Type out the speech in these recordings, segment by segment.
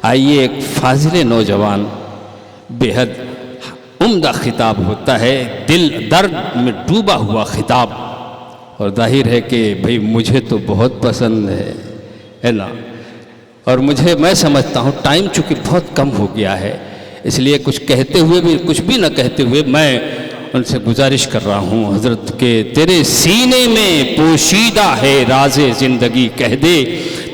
آئیے ایک فاضل نوجوان بے حد عمدہ خطاب ہوتا ہے، دل درد میں ڈوبا ہوا خطاب، اور ظاہر ہے کہ بھئی مجھے تو بہت پسند ہے نا، اور میں سمجھتا ہوں ٹائم چونکہ بہت کم ہو گیا ہے، اس لیے کچھ کہتے ہوئے بھی کچھ بھی نہ کہتے ہوئے میں ان سے گزارش کر رہا ہوں حضرت کہ تیرے سینے میں پوشیدہ ہے راز زندگی کہہ دے،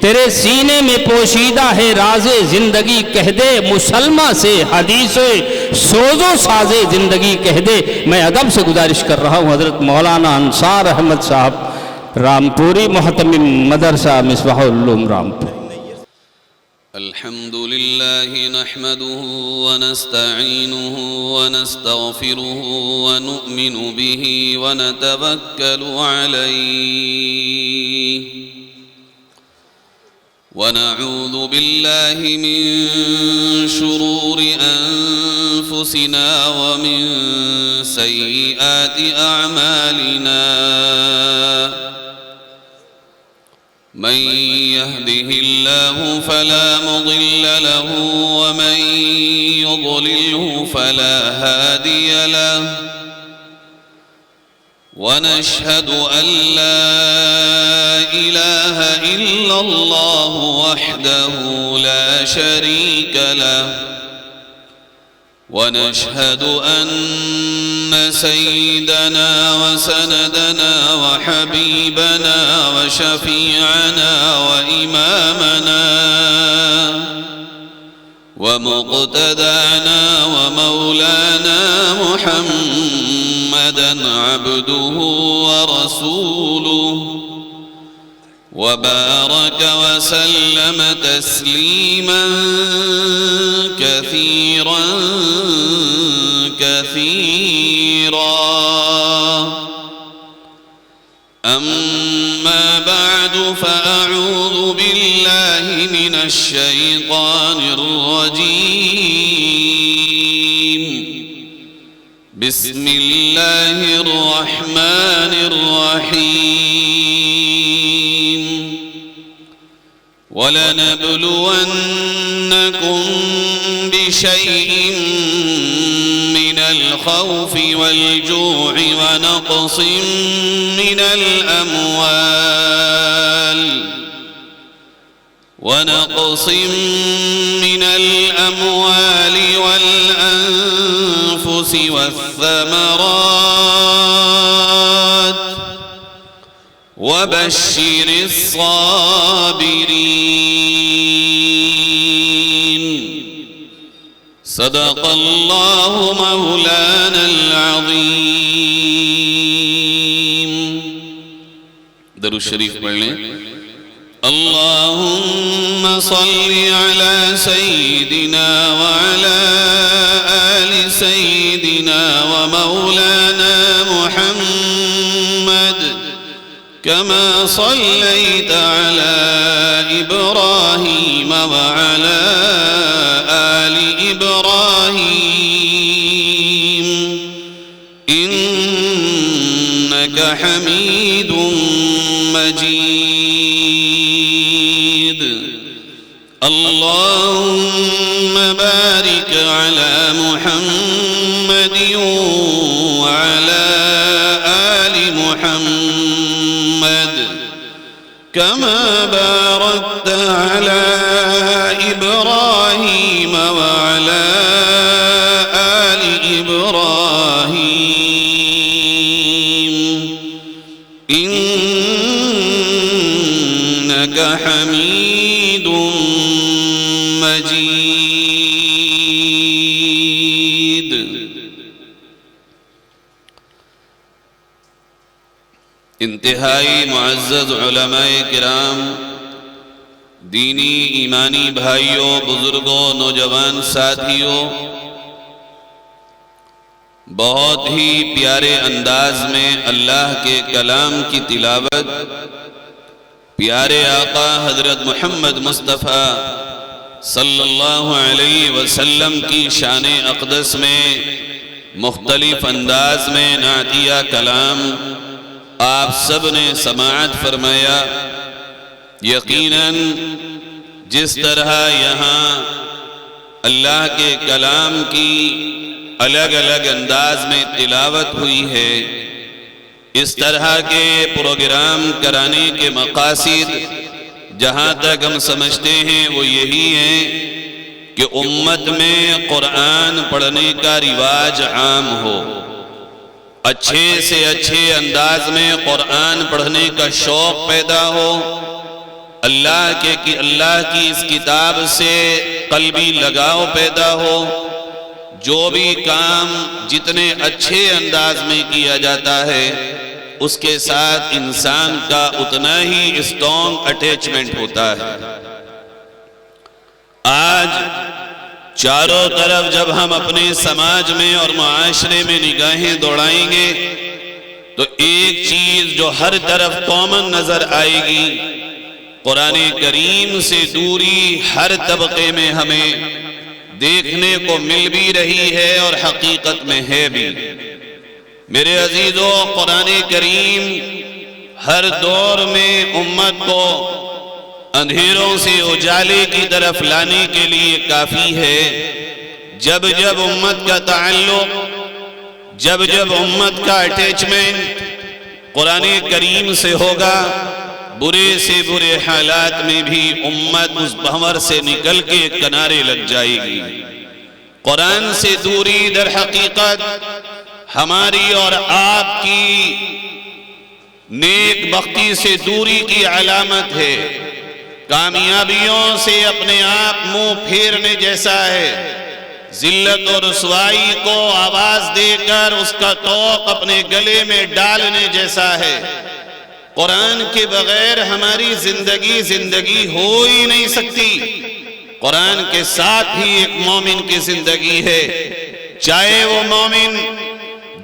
تیرے سینے میں پوشیدہ ہے راز زندگی کہہ دے، مسلمہ سے حدیث سوز و ساز زندگی کہہ دے۔ میں ادب سے گزارش کر رہا ہوں حضرت مولانا انصار احمد صاحب رامپوری، محتمم مدرسہ مصباح العلوم رامپور۔ الحمد لله نحمده ونستعينه ونستغفره ونؤمن به ونتوكل عليه ونعوذ بالله من شرور أنفسنا ومن سيئات أعمالنا، من يهده الله فلا مضل له ومن يضلله فلا هادي له، ونشهد أن لا إله إلا الله وحده لا شريك له، ونشهد أن سيدنا وسندنا وحبيبنا وشفيعنا وإمامنا ومقتدانا ومولانا محمدًا عبده ورسوله، وبارك وسلم تسليما كثيرا كثيرا. أما بعد، فأعوذ بالله من الشيطان الرجيم. بسم الله الرحمن الرحيم. ولنبلونكم بشيء من الخوف والجوع ونقص من الأموال والأنفس والثمرات، وبشر الصابرين. صدق الله مولانا العظيم. درود شریف پڑھ لیں. اللهم صل على سيدنا وعلى آل سيدنا ومولانا محمد، كما صليت على إبراهيم وعلى آل إبراهيم إنك حميد مجيد. اللهم بارك على محمد وعلى آل محمد كما باركت على إبراهيم وعلى آل إبراهيم إنك حميد مجيد. انتہائی معزز علماء کرام، دینی ایمانی بھائیوں، بزرگوں، نوجوان ساتھیوں، بہت ہی پیارے انداز میں اللہ کے کلام کی تلاوت پیارے آقا حضرت محمد مصطفیٰ صلی اللہ علیہ وسلم کی شان اقدس میں مختلف انداز میں نعتیہ کلام آپ سب نے سماعت فرمایا. یقیناً جس طرح یہاں اللہ کے کلام کی الگ الگ انداز میں تلاوت ہوئی ہے، اس طرح کے پروگرام کرانے کے مقاصد جہاں تک ہم سمجھتے ہیں وہ یہی ہیں کہ امت میں قرآن پڑھنے کا رواج عام ہو، اچھے سے اچھے انداز میں قرآن پڑھنے کا شوق پیدا ہو، اللہ کی اس کتاب سے قلبی لگاؤ پیدا ہو، جو بھی کام جتنے اچھے انداز میں کیا جاتا ہے اس کے ساتھ انسان کا اتنا ہی اسٹرانگ اٹیچمنٹ ہوتا ہے۔ آج چاروں طرف جب ہم اپنے سماج میں اور معاشرے میں نگاہیں دوڑائیں گے تو ایک چیز جو ہر طرف کامن نظر آئے گی، قرآن کریم سے دوری ہر طبقے میں ہمیں دیکھنے کو مل بھی رہی ہے اور حقیقت میں ہے بھی۔ میرے عزیزو، قرآن کریم ہر دور میں امت کو اندھیروں سے اجالے کی طرف لانے کے لیے کافی ہے۔ جب جب امت کا تعلق، جب جب امت کا اٹیچمنٹ قرآن کریم سے ہوگا، برے سے برے حالات میں بھی امت اس بھنور سے نکل کے کنارے لگ جائے گی۔ قرآن سے دوری در حقیقت ہماری اور آپ کی نیک بختی سے دوری کی علامت ہے، کامیابیوں سے اپنے آپ منہ پھیرنے جیسا ہے، ذلت اور رسوائی کو آواز دے کر اس کا طوق اپنے گلے میں ڈالنے جیسا ہے۔ قرآن کے بغیر ہماری زندگی ہو ہی نہیں سکتی۔ قرآن کے ساتھ ہی ایک مومن کی زندگی ہے، چاہے وہ مومن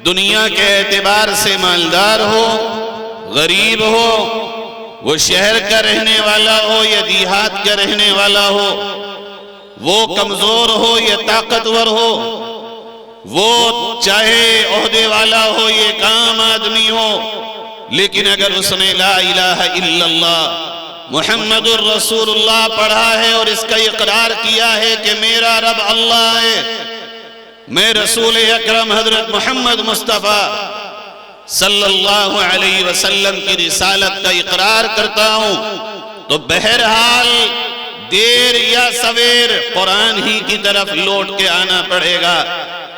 دنیا کے اعتبار سے مالدار ہو، غریب ہو، وہ شہر کا رہنے والا ہو یا دیہات کا رہنے والا ہو، وہ کمزور ہو یا طاقتور ہو، وہ چاہے عہدے والا ہو یا ایک عام آدمی ہو، لیکن اگر اس نے لا الہ الا اللہ محمد الرسول اللہ پڑھا ہے اور اس کا اقرار کیا ہے کہ میرا رب اللہ ہے، میں رسول اکرم حضرت محمد مصطفیٰ صلی اللہ علیہ وسلم کی رسالت کا اقرار کرتا ہوں، تو بہرحال دیر یا سویر قرآن ہی کی طرف لوٹ کے آنا پڑے گا۔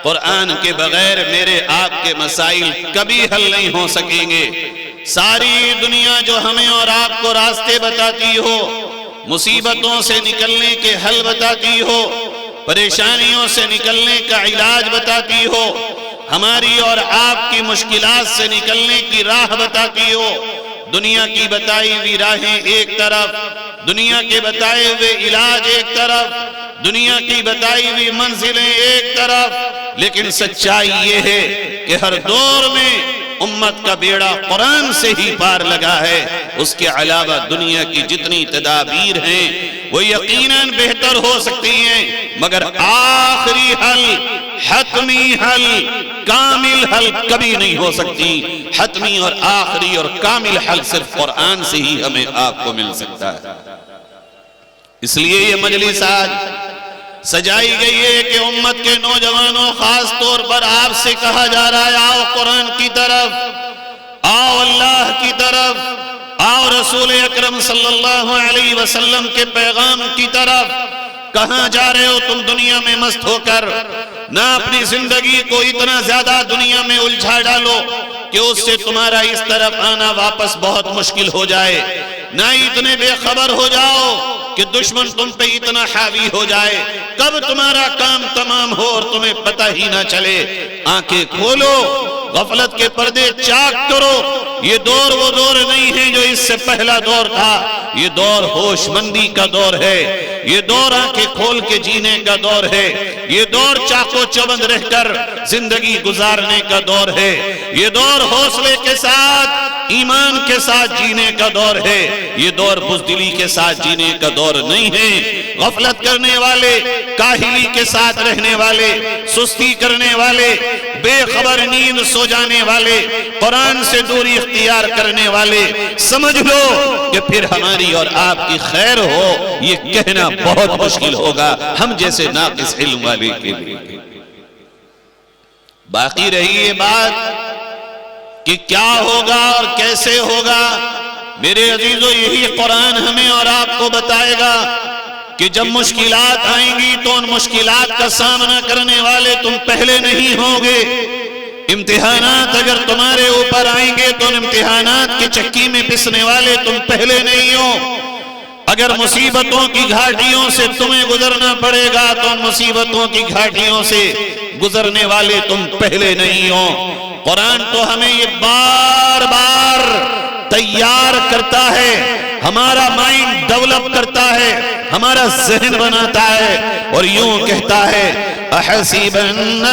قرآن کے بغیر میرے آپ کے مسائل کبھی حل نہیں ہو سکیں گے۔ ساری دنیا جو ہمیں اور آپ کو راستے بتاتی ہو، مصیبتوں سے نکلنے کے حل بتاتی ہو، پریشانیوں سے نکلنے کا علاج بتاتی ہو، ہماری اور آپ کی مشکلات سے نکلنے کی راہ بتاتی ہو، دنیا کی بتائی ہوئی راہیں ایک طرف، دنیا کے بتائے ہوئے علاج ایک طرف، دنیا کی بتائی ہوئی منزلیں ایک طرف، لیکن سچائی یہ ہے کہ ہر دور میں امت کا بیڑا قرآن سے ہی پار لگا ہے۔ اس کے علاوہ دنیا کی جتنی تدابیر ہیں وہ یقیناً بہتر ہو سکتی ہیں، مگر آخری حل، حتمی حل، کامل حل کبھی نہیں ہو سکتی۔ حتمی اور آخری اور کامل حل صرف قرآن سے ہی ہمیں آپ کو مل سکتا ہے۔ اس لیے یہ مجلس آج سجائی گئی ہے کہ امت کے نوجوانوں، خاص طور پر آپ سے کہا جا رہا ہے، آؤ قرآن کی طرف، آؤ اللہ کی طرف، آؤ رسول اکرم صلی اللہ علیہ وسلم کے پیغام کی طرف۔ کہاں جا رہے ہو تم دنیا میں مست ہو کر؟ نہ اپنی زندگی کو اتنا زیادہ دنیا میں الجھا ڈالو کہ اس سے تمہارا اس طرف آنا واپس بہت مشکل ہو جائے، نہ اتنے بے خبر ہو جاؤ کہ دشمن تم پہ اتنا حاوی ہو جائے، کب تمہارا کام تمام ہو اور تمہیں پتہ ہی نہ چلے۔ آنکھیں کھولو، غفلت کے پردے چاک کرو۔ یہ دور وہ دور نہیں ہے جو اس سے پہلا دور تھا، یہ دور ہوش مندی کا دور ہے۔ یہ دور آنکھیں کھول کے جینے کا دور ہے، یہ دور چاقو چوبند رہ کر زندگی گزارنے کا دور ہے، یہ دور حوصلے کے ساتھ ایمان کے ساتھ جینے کا دور ہے، یہ دور بزدلی کے ساتھ جینے کا دور نہیں ہے۔ غفلت کرنے والے، کاہلی کے ساتھ رہنے والے، سستی کرنے والے، بے خبر نیند سو جانے والے، قرآن سے دوری اختیار کرنے والے، سمجھ لو کہ پھر ہماری اور آپ کی خیر ہو یہ کہنا بہت مشکل ہوگا ہم جیسے ناقص علم والے کے لیے۔ باقی رہی یہ بات کہ کیا ہوگا اور کیسے ہوگا، میرے عزیزو یہی قرآن ہمیں اور آپ کو بتائے گا کہ جب مشکلات آئیں گی تو ان مشکلات کا سامنا کرنے والے تم پہلے نہیں ہوگے۔ امتحانات اگر تمہارے اوپر آئیں گے تو ان امتحانات کی چکی میں پسنے والے تم پہلے نہیں ہو۔ اگر مصیبتوں کی گھاٹیوں سے تمہیں گزرنا پڑے گا تو ان مصیبتوں کی گھاٹیوں سے گزرنے والے تم پہلے نہیں ہو۔ قرآن تو ہمیں یہ بار بار تیار کرتا ہے، ہمارا مائنڈ ڈیولپ کرتا ہے، ہمارا ذہن بناتا ہے اور یوں کہتا ہے احسب الناس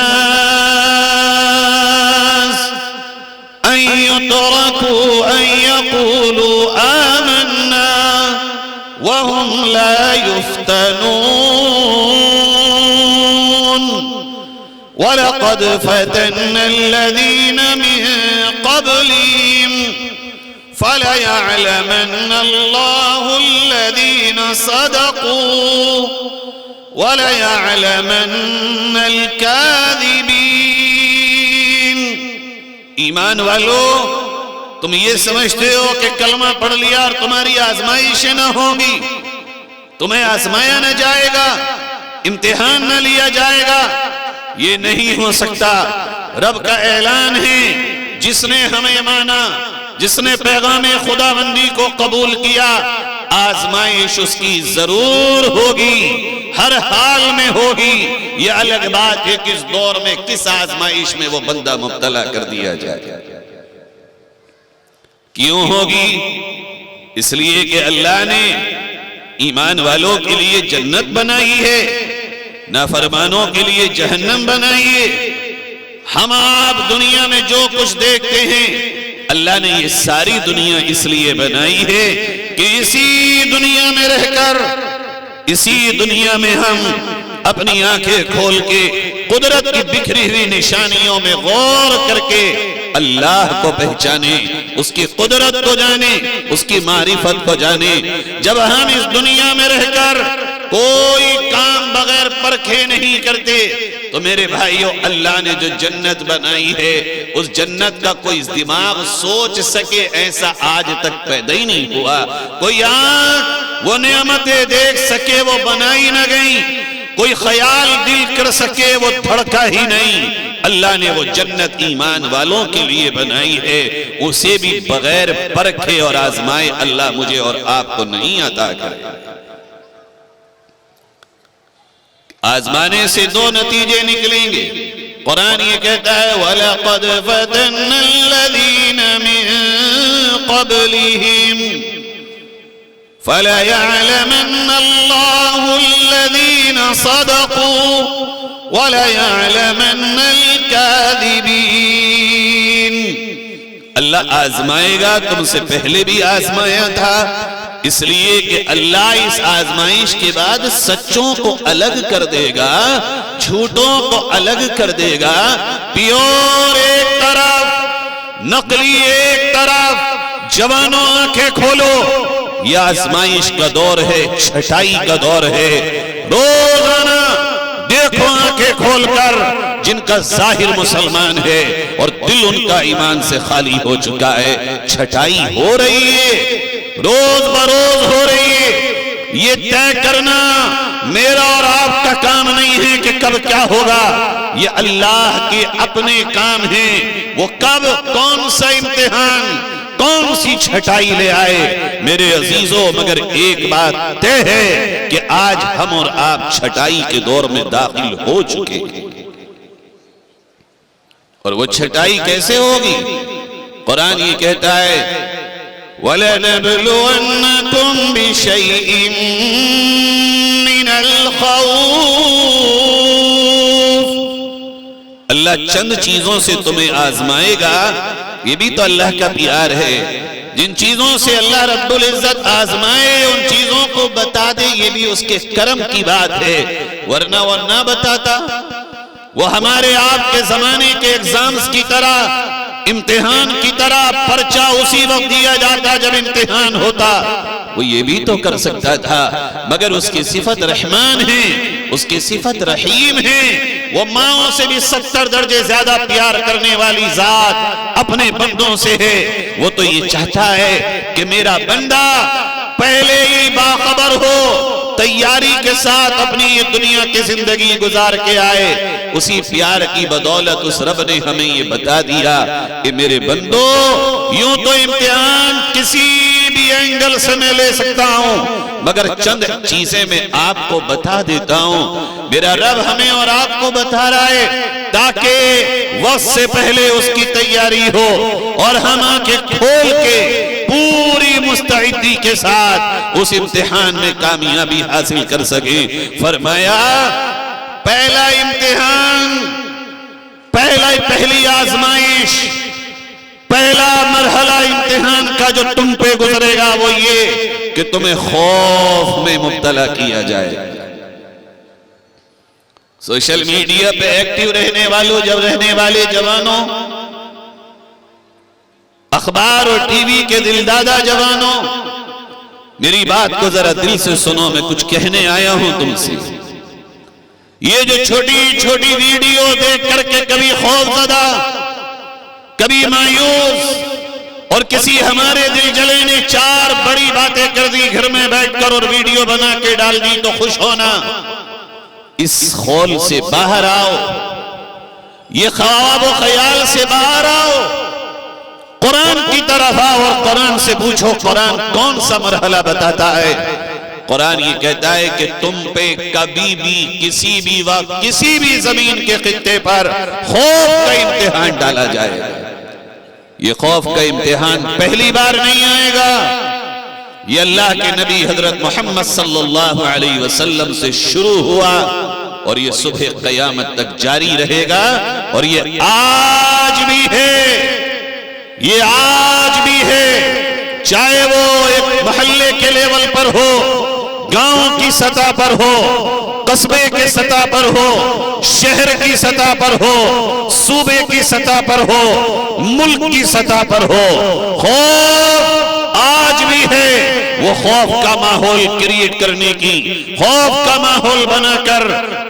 ان يتركوا ان يقولوا آمنا وهم لا يفتنون وَلَقَدْ فَتَنَّا الَّذِينَ مِن قَبْلِهِمْ فَلَيَعْلَمَنَّ اللَّهُ الَّذِينَ صَدَقُوا وَلَيَعْلَمَنَّ الْكَاذِبِينَ۔ ایمان والو، تم یہ سمجھتے ہو کہ کلمہ پڑھ لیا اور تمہاری آزمائشیں نہ ہوگی، تمہیں آزمایا نہ جائے گا، امتحان نہ لیا جائے گا، یہ نہیں ہو سکتا۔ رب کا اعلان ہے، جس نے ہمیں مانا، جس نے پیغام خداوندی کو قبول کیا، آزمائش اس کی ضرور ہوگی، ہر حال میں ہوگی۔ یہ الگ بات ہے کس دور میں کس آزمائش میں وہ بندہ مبتلا کر دیا جائے۔ کیوں ہوگی؟ اس لیے کہ اللہ نے ایمان والوں کے لیے جنت بنائی ہے، نافرمانوں کے لیے جہنم بنائیے۔ ہم آپ دنیا میں جو کچھ دیکھتے ہیں، اللہ نے یہ ساری دنیا اس لیے بنائی ہے کہ اسی دنیا میں رہ کر، اسی دنیا میں ہم اپنی آنکھیں کھول کے قدرت کی بکھری ہوئی نشانیوں میں غور کر کے اللہ کو پہچانے، اس کی قدرت کو جانے، اس کی معرفت کو جانے۔ جب ہم اس دنیا میں رہ کر کوئی کام بغیر پرکھے نہیں کرتے تو میرے بھائیو، اللہ نے جو جنت بنائی ہے اس جنت کا کوئی دماغ سوچ سکے ایسا آج تک پیدا ہی نہیں ہوا۔ کوئی آنکھ وہ نعمتیں دیکھ سکے وہ بنائی نہ گئی، کوئی خیال دل کر سکے وہ دھڑکا ہی نہیں۔ اللہ نے وہ جنت ایمان والوں کے لیے بنائی ہے، اسے بھی بغیر پرکھے اور آزمائے اللہ مجھے اور آپ کو نہیں عطا کرے۔ آزمانے سے دو نتیجے نکلیں گے۔ قرآن یہ کہتا ہے وَلَقَدْ فَتَنَّا الَّذِينَ مِن قَبْلِهِمْ فَلَيَعْلَمَنَّ اللَّهُ الَّذِينَ صَدَقُوا وَلَيَعْلَمَنَّ الْكَاذِبِينَ۔ اللہ آزمائے گا، تم سے پہلے بھی آزمایا تھا، اس لیے کہ اللہ اس آزمائش کے بعد سچوں کو الگ کر دے گا، جھوٹوں کو الگ کر دے گا۔ پیور ایک طرف، نقلی ایک طرف۔ جوانوں آنکھیں کھولو، یہ آزمائش کا دور ہے، چھٹائی کا دور ہے۔ روزانہ دیکھو آنکھیں کھول کر جن کا ظاہر مسلمان ہے اور دل ان کا ایمان سے خالی ہو چکا ہے، چھٹائی ہو رہی ہے، روز بروز ہو رہی ہے۔ یہ طے کرنا میرا اور آپ کا کام نہیں ہے کہ کب کیا ہوگا، یہ اللہ کے اپنے کام ہیں۔ وہ کب کون سا امتحان، کون سی چھٹائی لے آئے میرے عزیزوں، مگر ایک بات طے ہے کہ آج ہم اور آپ چھٹائی کے دور میں داخل ہو چکے ہیں۔ اور وہ چھٹائی کیسے ہوگی؟ قرآن یہ کہتا ہے وَلَنَبْلُوَنَّكُمْ بِشَيْءٍ اللہ چند چیزوں سے تمہیں آزمائے گا، یہ بھی تو اللہ کا پیار ہے۔ جن چیزوں سے اللہ رب العزت آزمائے ان چیزوں کو بتا دے، یہ بھی اس کے کرم کی بات ہے، ورنہ وہ نہ بتاتا۔ وہ ہمارے آپ کے زمانے کے ایگزامز کی طرح، امتحان کی طرح پرچہ اسی وقت دیا جاتا جب امتحان ہوتا۔ وہ یہ بھی تو کر سکتا تھا، مگر اس کی صفت رحمان ہے، اس کی صفت رحیم ہے۔ وہ ماؤں سے بھی 70 درجے زیادہ پیار کرنے والی ذات اپنے بندوں سے ہے۔ وہ تو یہ چاہتا ہے کہ میرا بندہ پہلے ہی باخبر ہو، تیاری کے ساتھ اپنی یہ دنیا کی زندگی گزار کے آئے۔ اسی پیار کی بدولت اس رب نے ہمیں یہ بتا دیا کہ میرے بندو، یوں تو امتحان کسی بھی اینگل سے میں لے سکتا ہوں، مگر چند چیزیں میں آپ کو بتا دیتا ہوں۔ میرا رب ہمیں اور آپ کو بتا رہا ہے تاکہ وقت سے پہلے اس کی تیاری ہو اور ہم آنکھیں کھول کے پوری مستعدی کے ساتھ اس امتحان میں کامیابی حاصل کر سکیں۔ فرمایا پہلا امتحان، پہلی آزمائش، پہلا مرحلہ امتحان کا جو تم پہ گزرے گا وہ یہ کہ تمہیں خوف میں مبتلا کیا جائے۔ سوشل میڈیا پہ ایکٹیو رہنے والے جوانوں، اخبار اور ٹی وی کے دل دادا جوانوں، میری بات کو ذرا دل سے سنو، میں کچھ کہنے آیا ہوں تم سے۔ یہ جو چھوٹی چھوٹی ویڈیو دیکھ کر کے کبھی خوف زدہ، کبھی مایوس، اور کسی ہمارے دل جلے نے 4 بڑی باتیں کر دی گھر میں بیٹھ کر اور ویڈیو بنا کے ڈال دی تو خوش ہونا، اس خول سے باہر آؤ، یہ خواب و خیال سے باہر آؤ، قرآن کی طرف آؤ اور قرآن سے پوچھو قرآن کون سا مرحلہ بتاتا ہے۔ قرآن یہ کہتا ہے کہ تم پہ کبھی بھی کسی بھی وقت کسی بھی زمین کے خطے پر خوف کا امتحان ڈالا جائے گا۔ یہ خوف کا امتحان پہلی بار نہیں آئے گا، یہ اللہ کے نبی حضرت محمد صلی اللہ علیہ وسلم سے شروع ہوا اور یہ صبح قیامت تک جاری رہے گا، اور یہ آج بھی ہے، یہ آج بھی ہے، چاہے وہ ایک محلے کے لیول پر ہو، گاؤں کی سطح پر ہو، قصبے کی سطح پر ہو، شہر کی سطح پر ہو، صوبے کی سطح پر ہو، ملک کی سطح پر ہو، خوف آج بھی ہے۔ وہ خوف کا ماحول کریٹ کرنے کی، خوف کا ماحول بنا کر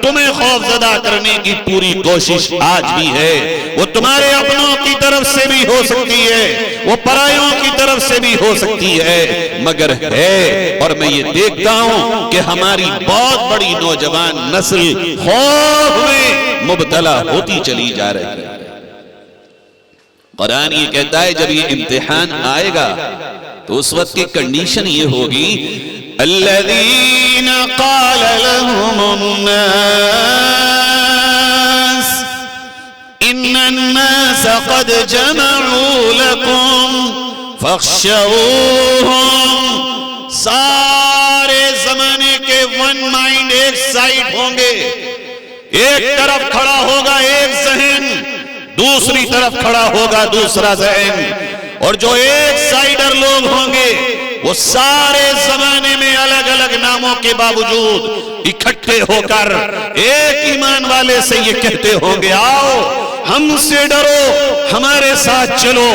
تمہیں خوف زدہ کرنے کی پوری کوشش آج بھی ہے۔ وہ تمہارے اپنوں کی طرف سے بھی ہو سکتی ہے، وہ پرائیوں کی طرف سے بھی ہو سکتی ہے، مگر ہے، اور میں یہ دیکھتا ہوں کہ ہماری بہت بڑی نوجوان نسل خوف میں مبتلا ہوتی چلی جا رہی ہے۔ قرآن یہ کہتا ہے جب یہ امتحان آئے گا تو اس وقت کی کنڈیشن یہ ہوگی، الذین قال لهم الناس ان الناس قد جمعوا لكم فاخشوهم۔ سارے زمانے کے ون مائنڈ ایک سائڈ ہوں گے، ایک طرف کھڑا ہوگا ایک ذہن، دوسری طرف کھڑا ہوگا دوسرا ذہن، اور جو ایک سائیڈر لوگ ہوں گے وہ سارے زمانے میں الگ الگ ناموں کے باوجود اکٹھے ہو کر ایک ایمان والے سے یہ کہتے ہوں گے، آؤ ہم سے ڈرو، ہمارے ساتھ چلو۔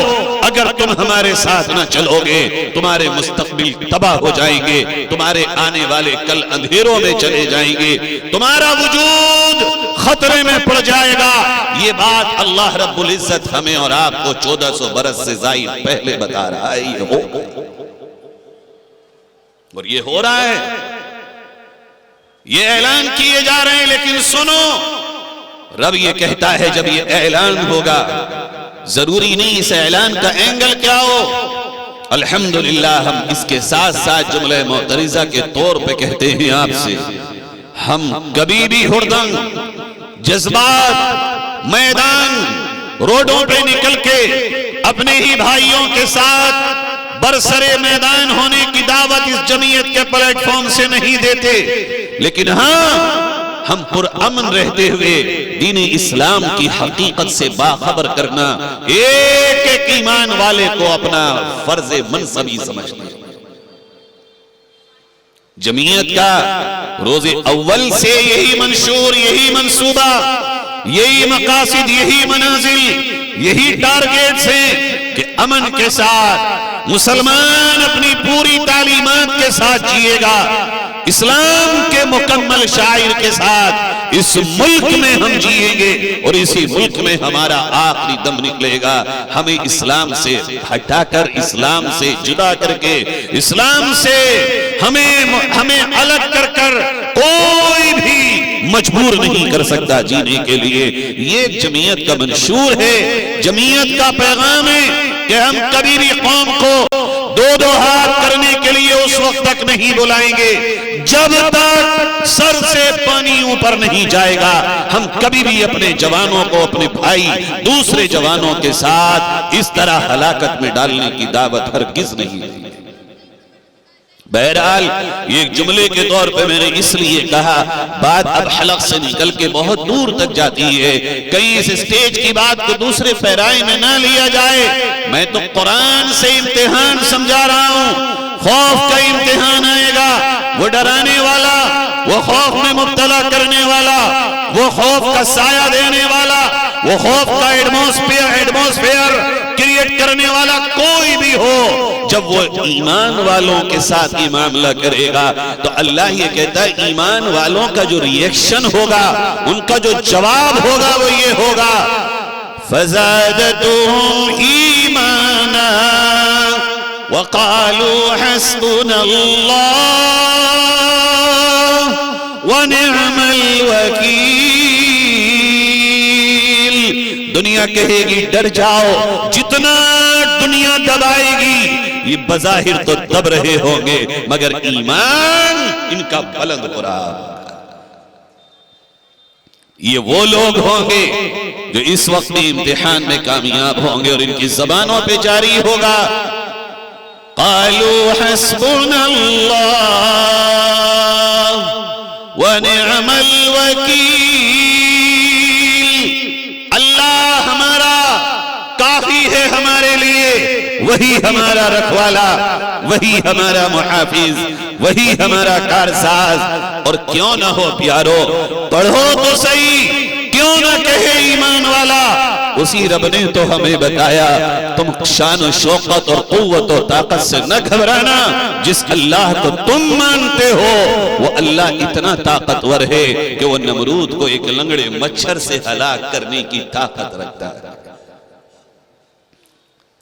اگر تم ہمارے ساتھ نہ چلو گے تمہارے مستقبل تباہ ہو جائیں گے، تمہارے آنے والے کل اندھیروں میں چلے جائیں گے، تمہارا وجود خطرے میں پڑ جائے گا۔ یہ بات اللہ رب العزت ہمیں اور آپ کو 1400 برس سے زائد پہلے بتا رہا ہے، یہ ہو اور یہ ہو رہا ہے، یہ اعلان کیے جا رہے ہیں۔ لیکن سنو، رب یہ کہتا ہے جب یہ اعلان ہوگا، ضروری نہیں اس اعلان کا اینگل کیا ہو، الحمدللہ ہم اس کے ساتھ ساتھ جملہ معترضہ کے طور پہ کہتے ہیں آپ سے، ہم کبھی بھی ہردنگ جذبات میدان روڈوں پہ نکل کے اپنے ہی بھائیوں کے ساتھ برسرے میدان ہونے کی دعوت اس جمعیت کے پلیٹ فارم سے نہیں دیتے، لیکن ہاں ہم پرامن رہتے ہوئے دین اسلام کی حقیقت سے باخبر کرنا ایک ایک ایمان والے کو اپنا فرض منصبی سمجھتے ہیں۔ جمعیت کا روز اول سے یہی منشور، یہی منصوبہ، یہی مقاصد، یہی منازل، یہی ٹارگیٹس ہیں کہ امن کے ساتھ مسلمان اپنی پوری تعلیمات کے ساتھ جیے گا، اسلام کے مکمل شاعر کے ساتھ اس ملک میں ہم جیئیں گے اور اسی ملک میں ہمارا آخری دم نکلے گا۔ ہمیں اسلام سے ہٹا کر، اسلام سے جدا کر کے، اسلام سے ہمیں الگ کر کر کوئی بھی مجبور نہیں کر سکتا جینے کے لیے۔ یہ جمعیت کا منشور ہے، جمعیت کا پیغام ہے کہ ہم کبھی بھی قوم کو دو ہاتھ کرنے کے لیے اس وقت تک نہیں بلائیں گے جب تک سر سے پانی اوپر نہیں جائے گا۔ ہم کبھی بھی اپنے جوانوں کو، اپنے بھائی دوسرے جوانوں کے ساتھ اس طرح ہلاکت میں ڈالنے کی دعوت ہرگز نہیں دی۔ بہرحال یہ جملے کے طور پہ میں نے اس لیے کہا، بات اب حلق سے نکل کے بہت دور تک جاتی ہے، کہیں اس اسٹیج کی بات کو دوسرے پیرائے میں نہ لیا جائے۔ میں تو قرآن سے امتحان سمجھا رہا ہوں۔ خوف کا امتحان آئے گا، وہ ڈرانے والا، وہ خوف میں مبتلا کرنے والا، وہ خوف کا سایہ دینے والا، وہ خوف کا ایٹماسفیئر کریٹ کرنے والا کوئی بھی ہو، جب وہ ایمان والوں کے ساتھ یہ معاملہ کرے گا تو اللہ یہ کہتا ہے ایمان والوں کا جو ریئیکشن ہوگا، ان کا جو جواب ہوگا وہ یہ ہوگا، فَزَادَتُهُمْ إِيمَانًا وَقَالُوا حَسْبُنَا اللَّهُ وَنِعْمَ الْوَكِيلِ۔ دنیا کہے گی ڈر جاؤ، جتنا دنیا دبائے گی یہ بظاہر تو دب رہے ہوں گے مگر ایمان ان کا بلند ہو رہا۔ یہ وہ لوگ ہوں گے جو اس وقت امتحان میں کامیاب ہوں گے اور ان کی زبانوں پہ جاری ہوگا، قالوا حسبنا اللہ ونعم الوکیل۔ اللہ ہمارا کافی ہے ہمارے لیے، وہی ہمارا رکھوالا، وہی ہمارا محافظ، وہی ہمارا کارساز۔ اور کیوں نہ ہو پیارو، پڑھو تو صحیح، کیوں نہ کہے ایمان والا، اسی رب نے تو ہمیں بتایا تم شان و شوقت اور قوت و طاقت سے نہ گھبرانا، جس اللہ کو تم مانتے ہو وہ اللہ اتنا طاقتور ہے کہ وہ نمرود کو ایک لنگڑے مچھر سے ہلاک کرنے کی طاقت رکھتا ہے۔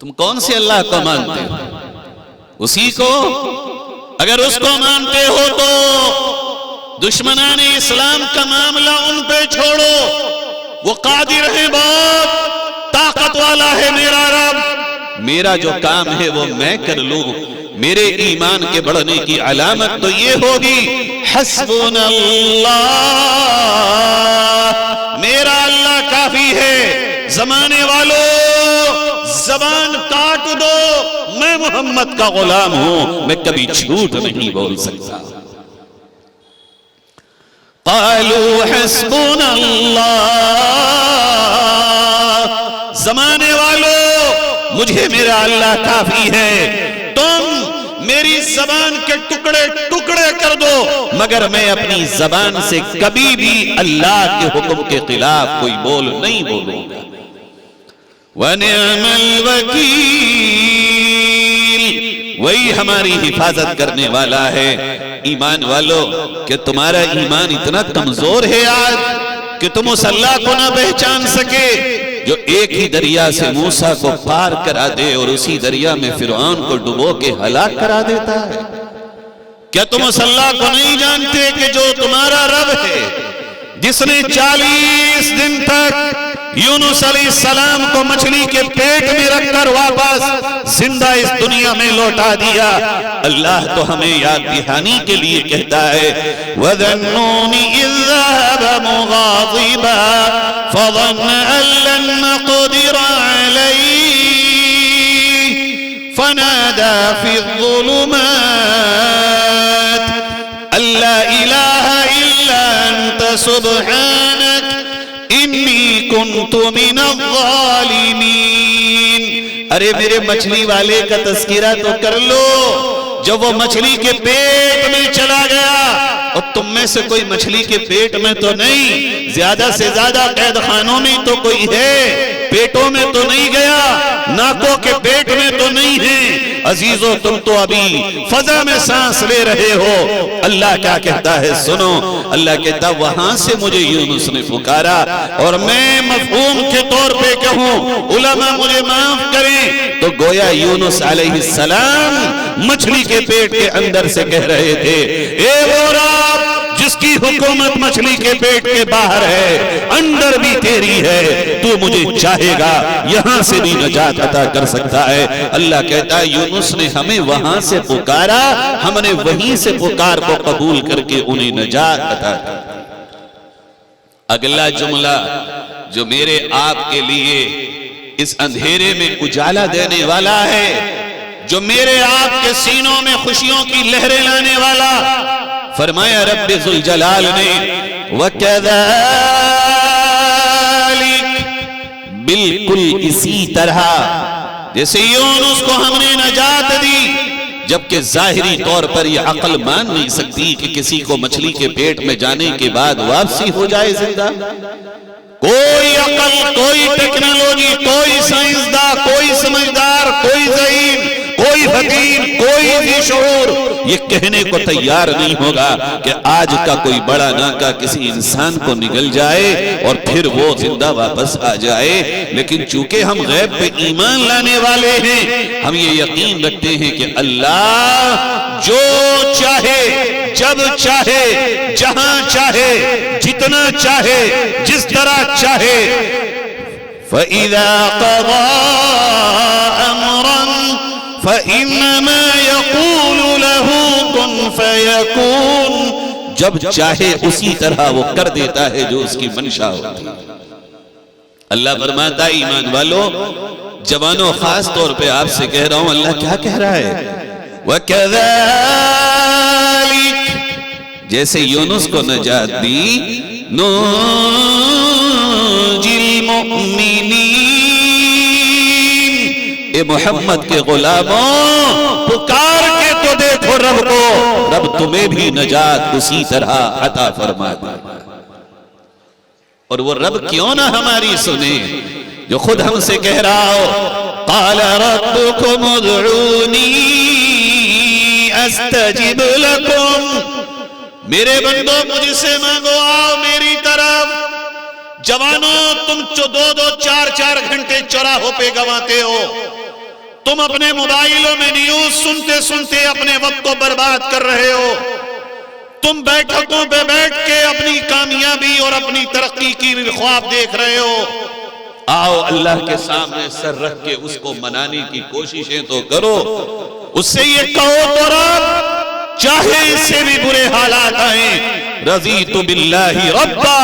تم کون سے اللہ کو مانتے ہو؟ اسی کو؟ اگر اس کو مانتے ہو تو دشمنان اسلام کا معاملہ ان پہ چھوڑو، وہ قادر ہے، بہت طاقت والا ہے میرا رب، میرا جو کام ہے وہ میں کر لوں۔ میرے ایمان کے بڑھنے کی علامت تو یہ ہوگی حسبنا اللہ، میرا اللہ کافی ہے۔ زمانے والوں زبان کاٹ دو، میں محمد کا غلام ہوں، میں کبھی جھوٹ نہیں بول سکتا۔ قالوا حسبنا اللہ، زمانے والوں مجھے میرا اللہ کافی ہے، تم میری زبان کے ٹکڑے ٹکڑے کر دو مگر میں اپنی زبان سے کبھی بھی اللہ کے حکم کے خلاف کوئی بول نہیں بولوں گا۔ وَنِعْمَ الْوَكِيلِ، وہی ہماری حفاظت کرنے والا ہے۔ ایمان والو، کہ تمہارا ایمان اتنا کمزور ہے آج کہ تم اس اللہ کو نہ پہچان سکے جو ایک ہی دریا سے موسیٰ کو پار کرا دے اور اسی دریا میں فرعون کو ڈبو کے ہلاک کرا دیتا ہے؟ کیا تم اس اللہ کو نہیں جانتے کہ جو تمہارا رب ہے، جس نے 40 دن تک یونس علیہ السلام کو مچھلی کے پیٹ میں رکھ کر واپس زندہ اس دنیا میں لوٹا دیا؟ اللہ تو ہمیں یاد دہانی کے لیے کہتا ہے وَذَنُّونِ إِذْ ذَهَبَ مُغَاضِبًا فَظَنَّ أَن لَّن نَّقْدِرَ عَلَيْهِ فَنَادَى فِي الظُّلُمَاتِ أَن لَّا إِلَٰهَ إِلَّا أَنتَ سُبْحَانَكَ ارے میرے مچھلی والے کا تذکرہ تو کر لو، جب وہ مچھلی کے پیٹ میں چلا گیا، اور تم میں سے کوئی مچھلی کے پیٹ میں تو نہیں، زیادہ سے زیادہ قید خانوں میں تو کوئی ہے، پیٹوں میں تو نہیں گیا، ناکوں کے پیٹ میں تو نہیں ہے۔ عزیزو تم تو ابھی فضا میں سانس لے رہے ہو۔ اللہ کیا کہتا ہے سنو، اللہ کہتا وہاں سے مجھے یونس نے پکارا، اور میں مفہوم کے طور پہ کہوں، علماء مجھے معاف کریں، تو گویا یونس علیہ السلام مچھلی کے پیٹ کے اندر سے کہہ رہے تھے، اے وہ رب جس کی حکومت مچھلی کے پیٹ کے باہر ہے، اندر بھی تیری ہے، تو مجھے چاہے گا یہاں سے بھی نجات عطا کر سکتا ہے۔ اللہ کہتا ہے یونس نے ہمیں وہاں سے پکارا، ہم نے وہیں سے پکار کو قبول کر کے انہیں نجات عطا کر۔ اگلا جملہ جو میرے آپ کے لیے اس اندھیرے میں اجالا دینے والا ہے، جو میرے آپ کے سینوں میں خوشیوں کی لہریں لانے والا، فرمایا رب ذوالجلال نے وَكَذَلِكَ، بالکل اسی طرح جیسے یونس کو ہم نے نجات دی، جبکہ ظاہری طور پر یہ عقل مان نہیں سکتی کہ کسی کو مچھلی کے پیٹ میں جانے کے بعد واپسی ہو جائے زندہ۔ کوئی عقل، کوئی ٹیکنالوجی، کوئی سائنسداں، کوئی سمجھدار، کوئی ذہین، کوئی حکیم، کوئی بھی شعور یہ کہنے کو تیار نہیں ہوگا کہ آج کا کوئی بڑا ناکا کسی انسان کو نگل جائے اور پھر وہ زندہ واپس آ جائے۔ لیکن چونکہ ہم غیب پہ ایمان لانے والے ہیں، ہم یہ یقین رکھتے ہیں کہ اللہ جو چاہے، جب چاہے، جہاں چاہے، جتنا چاہے، جس طرح چاہے، فَإِذَا قَضَى أَمْرًا فَإِنَّمَا يَقُولُ لَهُ كُن فَيَكُونُ، جب چاہے اسی طرح وہ کر دیتا ہے جو اس کی منشا ہوتی ہے۔ اللہ فرماتا ہے ایمان والو، جوانوں خاص طور پہ آپ سے کہہ رہا ہوں، اللہ کیا کہہ رہا ہے؟ وَكَذَلِكَ، جیسے یونس کو نجات دی، نُنْجِي الْمُؤْمِنِينَ، اے محمد کے غلاموں پکار کے تو دیکھو رب کو، رب تمہیں بھی نجات اسی طرح عطا فرما دے۔ اور وہ رب کیوں نہ ہماری سنے جو خود ہم سے کہہ رہا ہو، قال ربکم ادعونی استجب لکم، میرے بندو مجھ سے مانگو، آؤ میری طرف۔ جوانوں تم دو چار گھنٹے چوراہوں پہ گواتے ہو، تم اپنے موبائلوں میں نیوز سنتے سنتے اپنے وقت کو برباد کر رہے ہو، تم بیٹھکوں پہ بیٹھ کے اپنی کامیابی اور اپنی ترقی کی خواب دیکھ رہے ہو۔ آؤ اللہ کے سامنے سر رکھ کے اس کو منانے کی کوششیں تو کرو، اس سے یہ کہو تو رب چاہے اس سے بھی برے حالات آئیں، رضیت باللہ ربا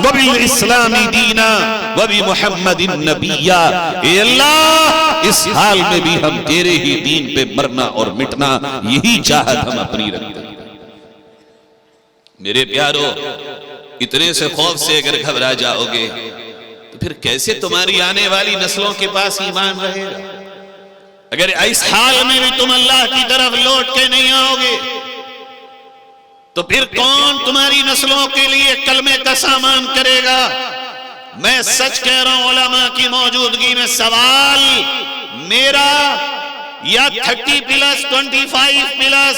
وبالاسلام دینا وبمحمد نبیا، اے اللہ اس حال میں بھی ہم تیرے ہی دین پہ مرنا اور مٹنا، یہی چاہت ہم اپنی رکھتے ہیں۔ میرے پیارو، اتنے سے خوف سے اگر گھبرا جاؤ گے تو پھر کیسے تمہاری آنے والی نسلوں کے پاس ایمان رہے گا؟ اگر اس حال میں بھی تم اللہ کی طرف لوٹ کے نہیں آؤ گے تو پھر کون تمہاری نسلوں کے لیے کلمے کا سامان کرے گا؟ میں سچ کہہ رہا ہوں، علماء کی موجودگی میں سوال میرا یا 30 پلس 25 پلس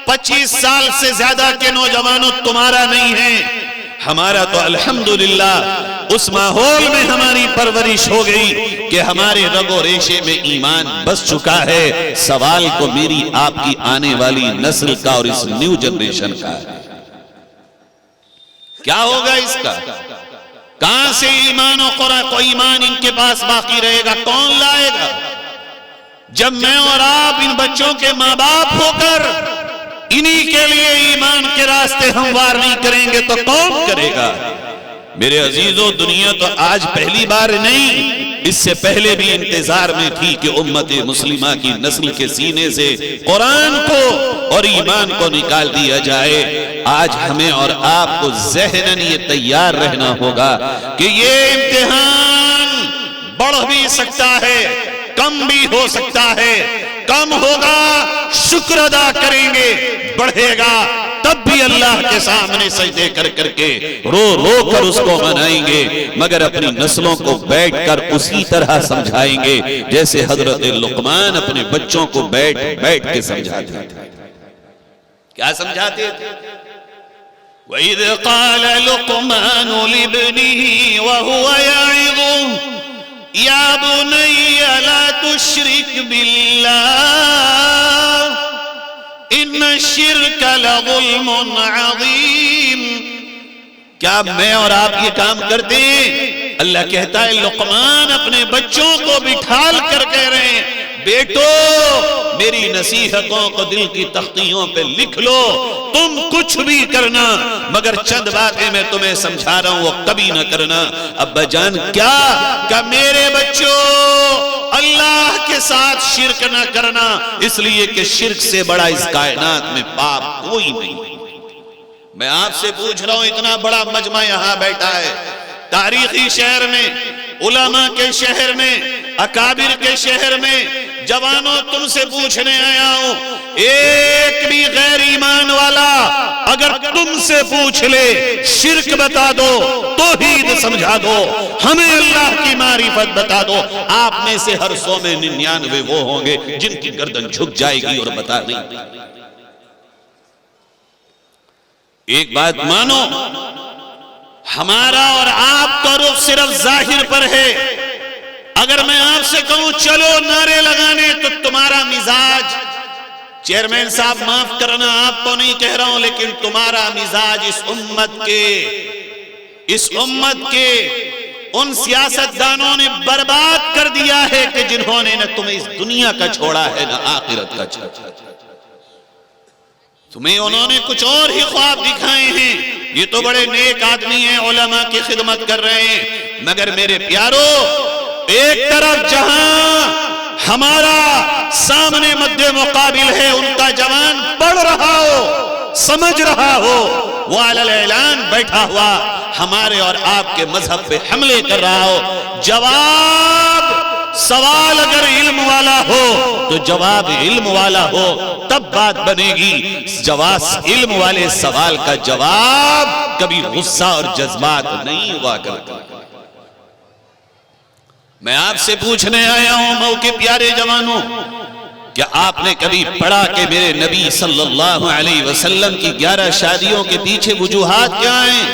25 سال سے زیادہ کے نوجوانوں تمہارا نہیں ہے، ہمارا تو الحمدللہ اس ماحول میں ہماری پرورش ہو گئی کہ ہمارے رگ و ریشے میں ایمان بس چکا ہے۔ سوال کو میری آپ کی آنے والی نسل کا اور اس نیو جنریشن کا ہے، کیا ہوگا اس کا؟ کہاں سے ایمان و قرآن کو ایمان ان کے پاس باقی رہے گا؟ کون لائے گا؟ جب میں اور آپ ان بچوں کے ماں باپ ہو کر انہی کے لیے ایمان کے راستے ہموار نہیں کریں گے تو کون کرے گا؟ میرے عزیزو، دنیا تو آج پہلی بار نہیں، اس سے پہلے بھی انتظار میں تھی کہ امت مسلمہ کی نسل کے سینے سے قرآن کو اور ایمان کو نکال دیا جائے۔ آج ہمیں اور آپ کو ذہناً یہ تیار رہنا ہوگا کہ یہ امتحان بڑھ بھی سکتا ہے، کم بھی ہو سکتا ہے، کم ہوگا شکر ادا کریں گے، بڑھے گا تب بھی اللہ کے سامنے سجدے کر کر کے رو رو کر اس کو منائیں گے، مگر اپنی نسلوں کو بیٹھ کر اسی طرح سمجھائیں گے جیسے حضرت لقمان اپنے بچوں کو بیٹھ بیٹھ کے سمجھاتے تھے۔ کیا سمجھاتے تھے؟ وَإِذْ قَالَ لُقْمَانُ لِابْنِهِ وَهُوَ يَعِظُهُ يَا بُنَيَّ لَا تُشْرِكْ بِاللَّهِ ان الشرک لظلم عظیم۔ کیا میں اور آپ یہ کام کرتے ہیں؟ اللہ کہتا ہے لقمان اپنے بچوں کو بٹھال کر کہہ رہے ہیں بیٹو میری نصیحتوں کو دل کی تختیوں پہ لکھ لو، تم کچھ بھی کرنا مگر چند باتیں میں تمہیں سمجھا رہا ہوں وہ کبھی نہ کرنا۔ ابا جان کیا کہ میرے بچوں اللہ کے ساتھ شرک نہ کرنا، اس لیے کہ شرک سے بڑا اس کائنات میں پاپ کوئی نہیں۔ میں آپ سے پوچھ رہا ہوں، اتنا بڑا مجمع یہاں بیٹھا ہے، تاریخی شہر میں، علماء کے شہر میں، اکابر کے شہر میں، جوانوں تم سے پوچھنے آیا ہوں، ایک بھی غیر ایمان والا اگر تم سے پوچھ لے شرک بتا دو، توحید سمجھا دو، ہمیں اللہ کی معرفت بتا دو، آپ میں سے ہر 100 میں 99 وہ ہوں گے جن کی گردن جھک جائے گی اور بتا نہیں۔ ایک بات مانو، ہمارا اور آپ کا رخ صرف ظاہر پر ہے۔ اگر میں آپ سے کہوں چلو نعرے لگانے تو تمہارا مزاج، چیئرمین صاحب معاف کرنا آپ کو نہیں کہہ رہا ہوں، لیکن تمہارا مزاج اس امت کے ان سیاستدانوں نے برباد کر دیا ہے کہ جنہوں نے نہ تمہیں اس دنیا کا چھوڑا ہے نہ آخرت کا چھوڑا۔ تمہیں انہوں نے کچھ اور ہی خواب دکھائے ہیں، یہ تو بڑے نیک آدمی ہیں، علماء کی خدمت کر رہے ہیں، مگر میرے پیارو ایک طرف جہاں ہمارا سامنے مد مقابل ہے ان کا جوان پڑھ رہا ہو، سمجھ رہا ہو، وہ علی الاعلان بیٹھا ہوا ہمارے اور آپ کے مذہب پہ حملے کر رہا ہو، جواب سوال اگر علم والا ہو تو جواب علم والا ہو تب بات بنے گی، جواب علم والے سوال کا جواب کبھی غصہ اور جذبات نہیں ہوا کرتا۔ میں آپ سے پوچھنے آیا ہوں مئو کے پیارے جوانوں، کیا آپ نے کبھی پڑھا کہ میرے نبی صلی اللہ علیہ وسلم کی 11 شادیوں کے پیچھے وجوہات کیا ہیں؟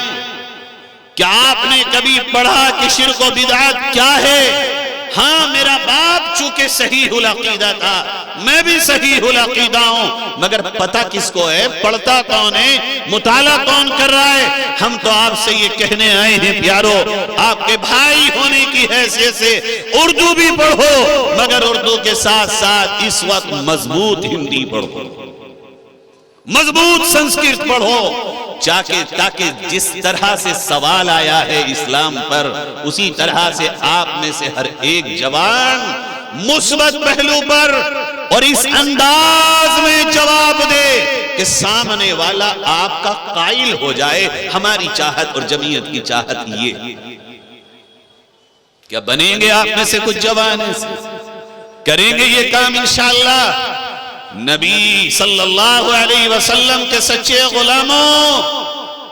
کیا آپ نے کبھی پڑھا کہ شرک و بدعات کیا ہے؟ ہاں میرا باپ چونکہ صحیح العقیدہ تھا، میں بھی صحیح العقیدہ ہوں، مگر پتہ کس کو ہے، پڑھتا کون ہے، مطالعہ کون کر رہا ہے؟ ہم تو آپ سے یہ کہنے آئے ہیں پیارو، آپ کے بھائی ہونے کی حیثیت سے اردو بھی پڑھو، مگر اردو کے ساتھ ساتھ اس وقت مضبوط ہندی پڑھو، مضبوط سنسکرت پڑھو، تاکہ جس طرح سے سوال آیا ہے اسلام پر اسی طرح سے آپ میں سے ہر ایک جوان مثبت پہلو پر اور اس انداز میں جواب دے کہ سامنے والا آپ کا قائل ہو جائے۔ ہماری چاہت اور جمعیت کی چاہت یہ، کیا بنیں گے آپ میں سے کچھ جوان ایسے؟ کریں گے یہ کام انشاءاللہ؟ نبی صلی اللہ علیہ وسلم کے سچے غلاموں،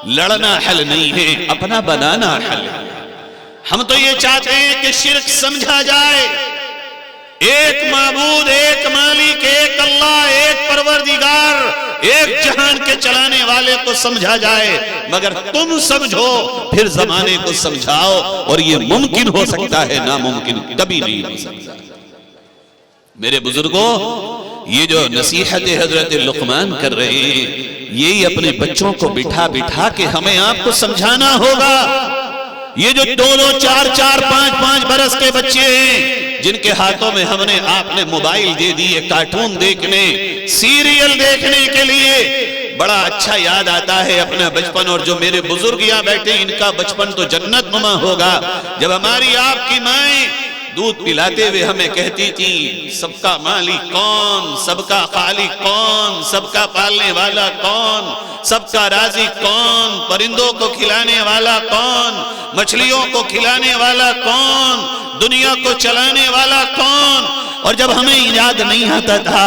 لڑنا حل نہیں ہے، اپنا بنانا حل ہے۔ ہم تو یہ چاہتے ہیں کہ شرک سمجھا جائے، ایک معبود، ایک مالک، ایک اللہ، ایک پروردگار، ایک جہان کے چلانے والے کو سمجھا جائے، مگر تم سمجھو پھر زمانے کو سمجھاؤ، اور یہ ممکن ہو سکتا ہے، ناممکن کبھی نہیں ہو سکتا۔ میرے بزرگوں، یہ جو نصیحت حضرت لقمان کر رہے ہیں، یہی اپنے بچوں کو بٹھا بٹھا کے ہمیں آپ کو سمجھانا ہوگا۔ یہ جو 2-2, 4-4, 5-5 برس کے بچے ہیں جن کے ہاتھوں میں ہم نے آپ نے موبائل دے دیے کارٹون دیکھنے، سیریل دیکھنے کے لیے، بڑا اچھا یاد آتا ہے اپنا بچپن، اور جو میرے بزرگ یہاں بیٹھے ان کا بچپن تو جنت نما ہوگا، جب ہماری آپ کی مائیں دودھ پلاتے ہوئے ہمیں کہتی تھی سب کا مالک کون، سب کا خالق کون، سب کا پالنے والا کون، سب کا رازق کون، پرندوں کو کھلانے والا کون، مچھلیوں کو کھلانے والا کون، دنیا کو چلانے والا کون؟ اور جب ہمیں یاد نہیں آتا تھا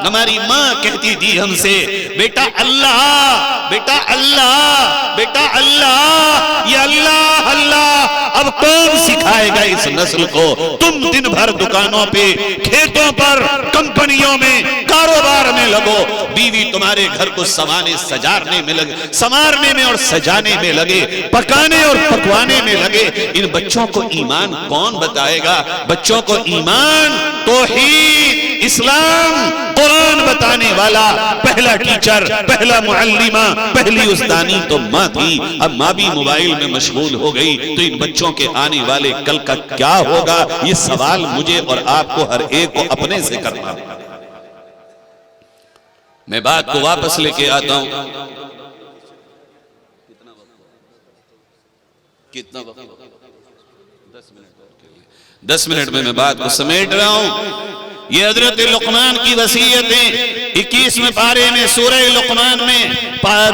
ہماری ماں کہتی تھی ہم سے بیٹا اللہ، بیٹا اللہ، بیٹا اللہ، یہ اللہ اللہ۔ اب کون سکھائے گا اس نسل کو؟ تم دن بھر دکانوں پہ، کھیتوں پر، کمپنیوں میں، کاروبار میں لگو، بیوی تمہارے گھر کو سجارنے میں لگے، سنوارنے میں اور سجانے میں لگے، پکانے اور پکوانے میں لگے۔ ان بچوں کو ایمان کون بتائے گا؟ بچوں کو ایمان، توحید، اسلام، قرآن بتانے والا پہلا ٹیچر، پہلا معلمہ، پہلی استانی تو ماں تھی۔ اب ماں بھی موبائل میں مشغول ہو گئی تو ان بچوں کے آنے والے کل کا کیا ہوگا؟ یہ سوال مجھے اور آپ کو، ہر ایک کو اپنے سے کرنا ہے۔ میں بات کو واپس لے کے آتا ہوں۔ کتنا وقت؟ 10 منٹ میں میں بات کو سمیٹ رہا ہوں۔ یہ حضرت لقمان کی وصیتیں 21ویں پارے میں سورہ لقمان میں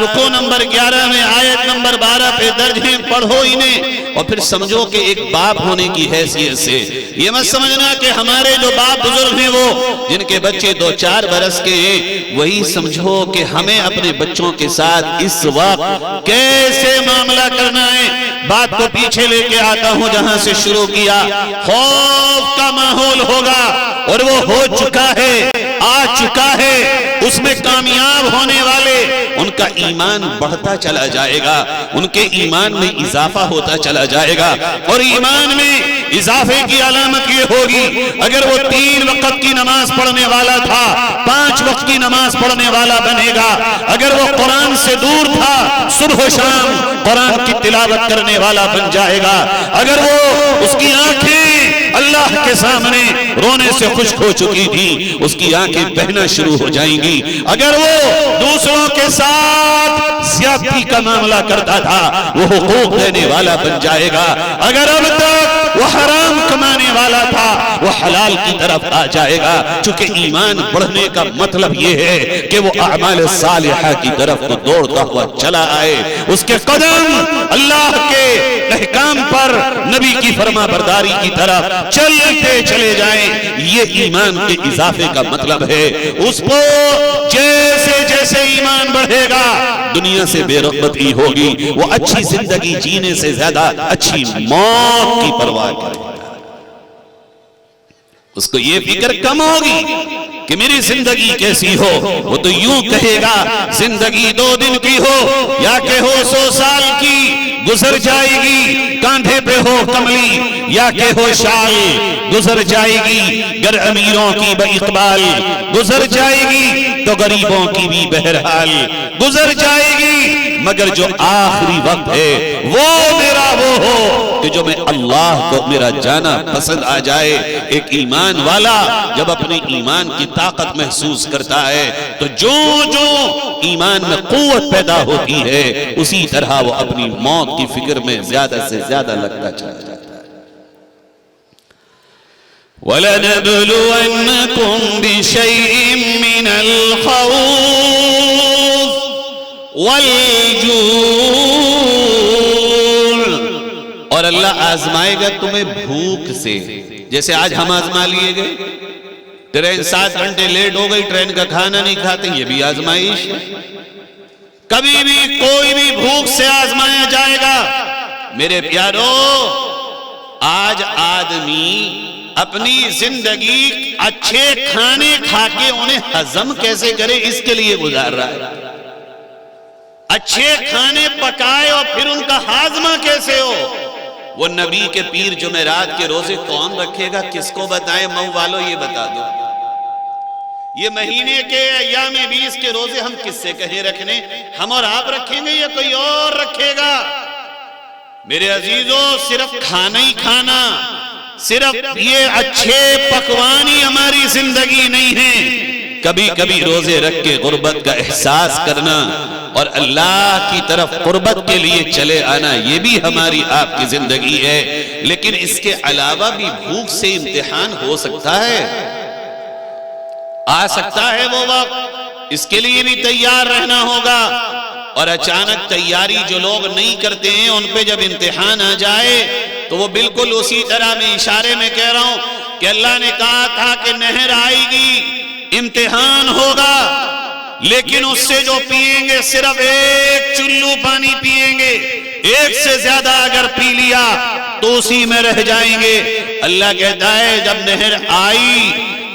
رکوع نمبر 11 میں آیت نمبر 12 پہ درج ہیں، پڑھو انہیں اور پھر سمجھو کہ ایک باپ ہونے کی حیثیت سے یہ مت سمجھنا کہ ہمارے جو باپ بزرگ ہیں وہ جن کے بچے 2-4 برس کے ہیں، وہی سمجھو کہ ہمیں اپنے بچوں کے ساتھ اس وقت کیسے معاملہ کرنا ہے۔ بات کو پیچھے لے کے آتا ہوں جہاں سے شروع کیا۔ خوف کا ماحول ہوگا اور وہ ہو چکا ہے، آ چکا ہے۔ اس میں کامیاب ہونے والے، ان کا ایمان بڑھتا چلا جائے گا، ان کے ایمان میں اضافہ ہوتا چلا جائے گا۔ اور ایمان میں اضافے کی علامت یہ ہوگی، اگر وہ 3 وقت کی نماز پڑھنے والا تھا 5 وقت کی نماز پڑھنے والا بنے گا۔ اگر وہ قرآن سے دور تھا صبح و شام قرآن کی تلاوت کرنے والا بن جائے گا۔ اگر وہ اس کی آنکھیں اللہ کے سامنے رونے سے خشک ہو چکی تھی، اس کی آنکھیں بہنا شروع ہو جائیں گی۔ اگر وہ دوسروں کے ساتھ زیادتی کا معاملہ کرتا تھا، وہ حقوق دینے والا بن جائے گا۔ اگر اب تک وہ حرام کمانے والا تھا، وہ حلال کی طرف آ جائے گا۔ چونکہ ایمان بڑھنے کا مطلب یہ ہے کہ وہ اعمال صالحہ کی طرف کو دوڑتا ہوا چلا آئے، اس کے قدم اللہ کے احکام پر، نبی کی فرما برداری کی طرف چلتے چلے جائیں۔ یہ ایمان کے اضافے کا مطلب ہے۔ اس کو جیسے جیسے ایمان بڑھے گا دنیا سے بے رغبتی ہوگی، وہ اچھی زندگی جینے سے زیادہ اچھی موت کی پرواہ کرے گا۔ اس کو یہ فکر کم ہوگی کہ میری زندگی کیسی ہو، وہ تو یوں کہے گا زندگی 2 دن کی ہو یا کہ ہو 100 سال کی، گزر جائے گی، کاندھے پہ ہو کملی یا کہ ہو شال، گزر جائے گی۔ گر امیروں کی باقبال گزر جائے گی تو غریبوں کی بھی بہرحال گزر جائے گی، مگر جو آخری وقت ہے وہ میرا وہ ہو کہ جو میں اللہ کو میرا جانا پسند آ جائے۔ ایک ایمان والا جب اپنے ایمان کی طاقت محسوس کرتا ہے تو جو ایمان میں قوت پیدا ہوتی ہے اسی طرح وہ اپنی موت کی فکر میں زیادہ سے زیادہ لگتا چلا جاتا ہے۔ وَلَنَبْلُوَنَّكُمْ بِشَيْءٍ مِّنَ الْخَوْفِ وَالْجُوعِ، اور اللہ آزمائے گا تمہیں بھوک سے، جیسے آج ہم آزما لیے گئے۔ ٹرین 7 گھنٹے لیٹ ہو گئی، ٹرین کا کھانا نہیں کھاتے، یہ بھی آزمائش ہے۔ کبھی بھی کوئی بھی بھوک سے آزمایا جائے گا۔ میرے پیارو، آج آدمی اپنی زندگی اچھے کھانے کھا کے انہیں ہضم کیسے کرے اس کے لیے گزار رہا ہے۔ اچھے کھانے پکائے اور پھر ان کا ہاضمہ کیسے ہو؟ وہ نبی کے پیر جمعرات کے روزے کون رکھے گا؟ کس کو بتائیں؟ مئو والوں یہ بتا دو۔ یہ مہینے کے ایام 20 کے روزے ہم کس سے کہیں رکھنے؟ ہم اور آپ رکھیں گے یا کوئی اور رکھے گا؟ میرے عزیزوں، صرف کھانا ہی کھانا، صرف یہ اچھے پکوان ہی ہماری زندگی نہیں ہے۔ کبھی کبھی روزے رکھ کے غربت کا احساس کرنا اور اللہ کی طرف قربت کے لیے چلے آنا، یہ بھی ہماری آپ کی زندگی ہے۔ لیکن اس کے علاوہ بھی بھوک سے امتحان ہو سکتا ہے، آ سکتا ہے وہ وقت، اس کے لیے بھی تیار رہنا ہوگا۔ اور اچانک تیاری جو لوگ نہیں کرتے ہیں ان پہ جب امتحان آ جائے تو وہ بالکل اسی طرح میں اشارے میں کہہ رہا ہوں کہ اللہ نے کہا تھا کہ نہر آئے گی، امتحان ہوگا، لیکن اس سے جو پیئیں گے صرف ایک چلو پانی پیئیں گے، ایک سے زیادہ اگر پی لیا تو اسی میں رہ جائیں گے۔ اللہ کہتا ہے جب نہر آئی،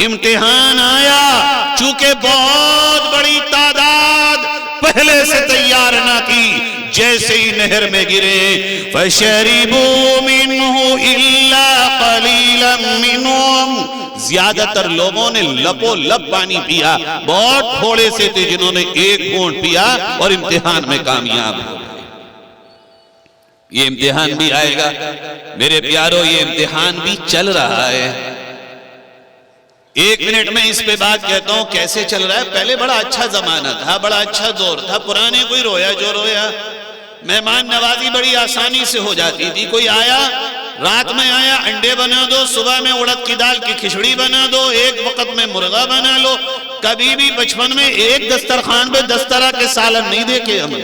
امتحان آیا، چونکہ بہت بڑی تعداد پہلے سے تیار نہ کی، جیسے ہی نہر میں گرے فَشَرِبُوا مِنْهُ إِلَّا قَلِيلًا مِّنْهُمْ، زیادہ تر لوگوں نے لپو لپ پانی پیا، بہت تھوڑے سے تھے جنہوں نے ایک گھونٹ پیا اور امتحان میں کامیاب ہو گئے۔ یہ امتحان بھی آئے گا میرے پیارو، یہ امتحان بھی چل رہا ہے۔ ایک منٹ میں اس پہ بات کہتا ہوں کیسے چل رہا ہے۔ پہلے بڑا اچھا زمانہ تھا، بڑا اچھا دور تھا، پرانے کوئی رویا جو رویا، مہمان نوازی بڑی آسانی سے ہو جاتی تھی۔ کوئی آیا، رات میں آیا، انڈے بنا دو، صبح میں اڑد کی دال کی کھچڑی بنا دو، ایک وقت میں مرغا بنا لو۔ کبھی بھی بچپن میں ایک دسترخوان پہ 10 طرح کے سالن نہیں دیکھے ہم نے۔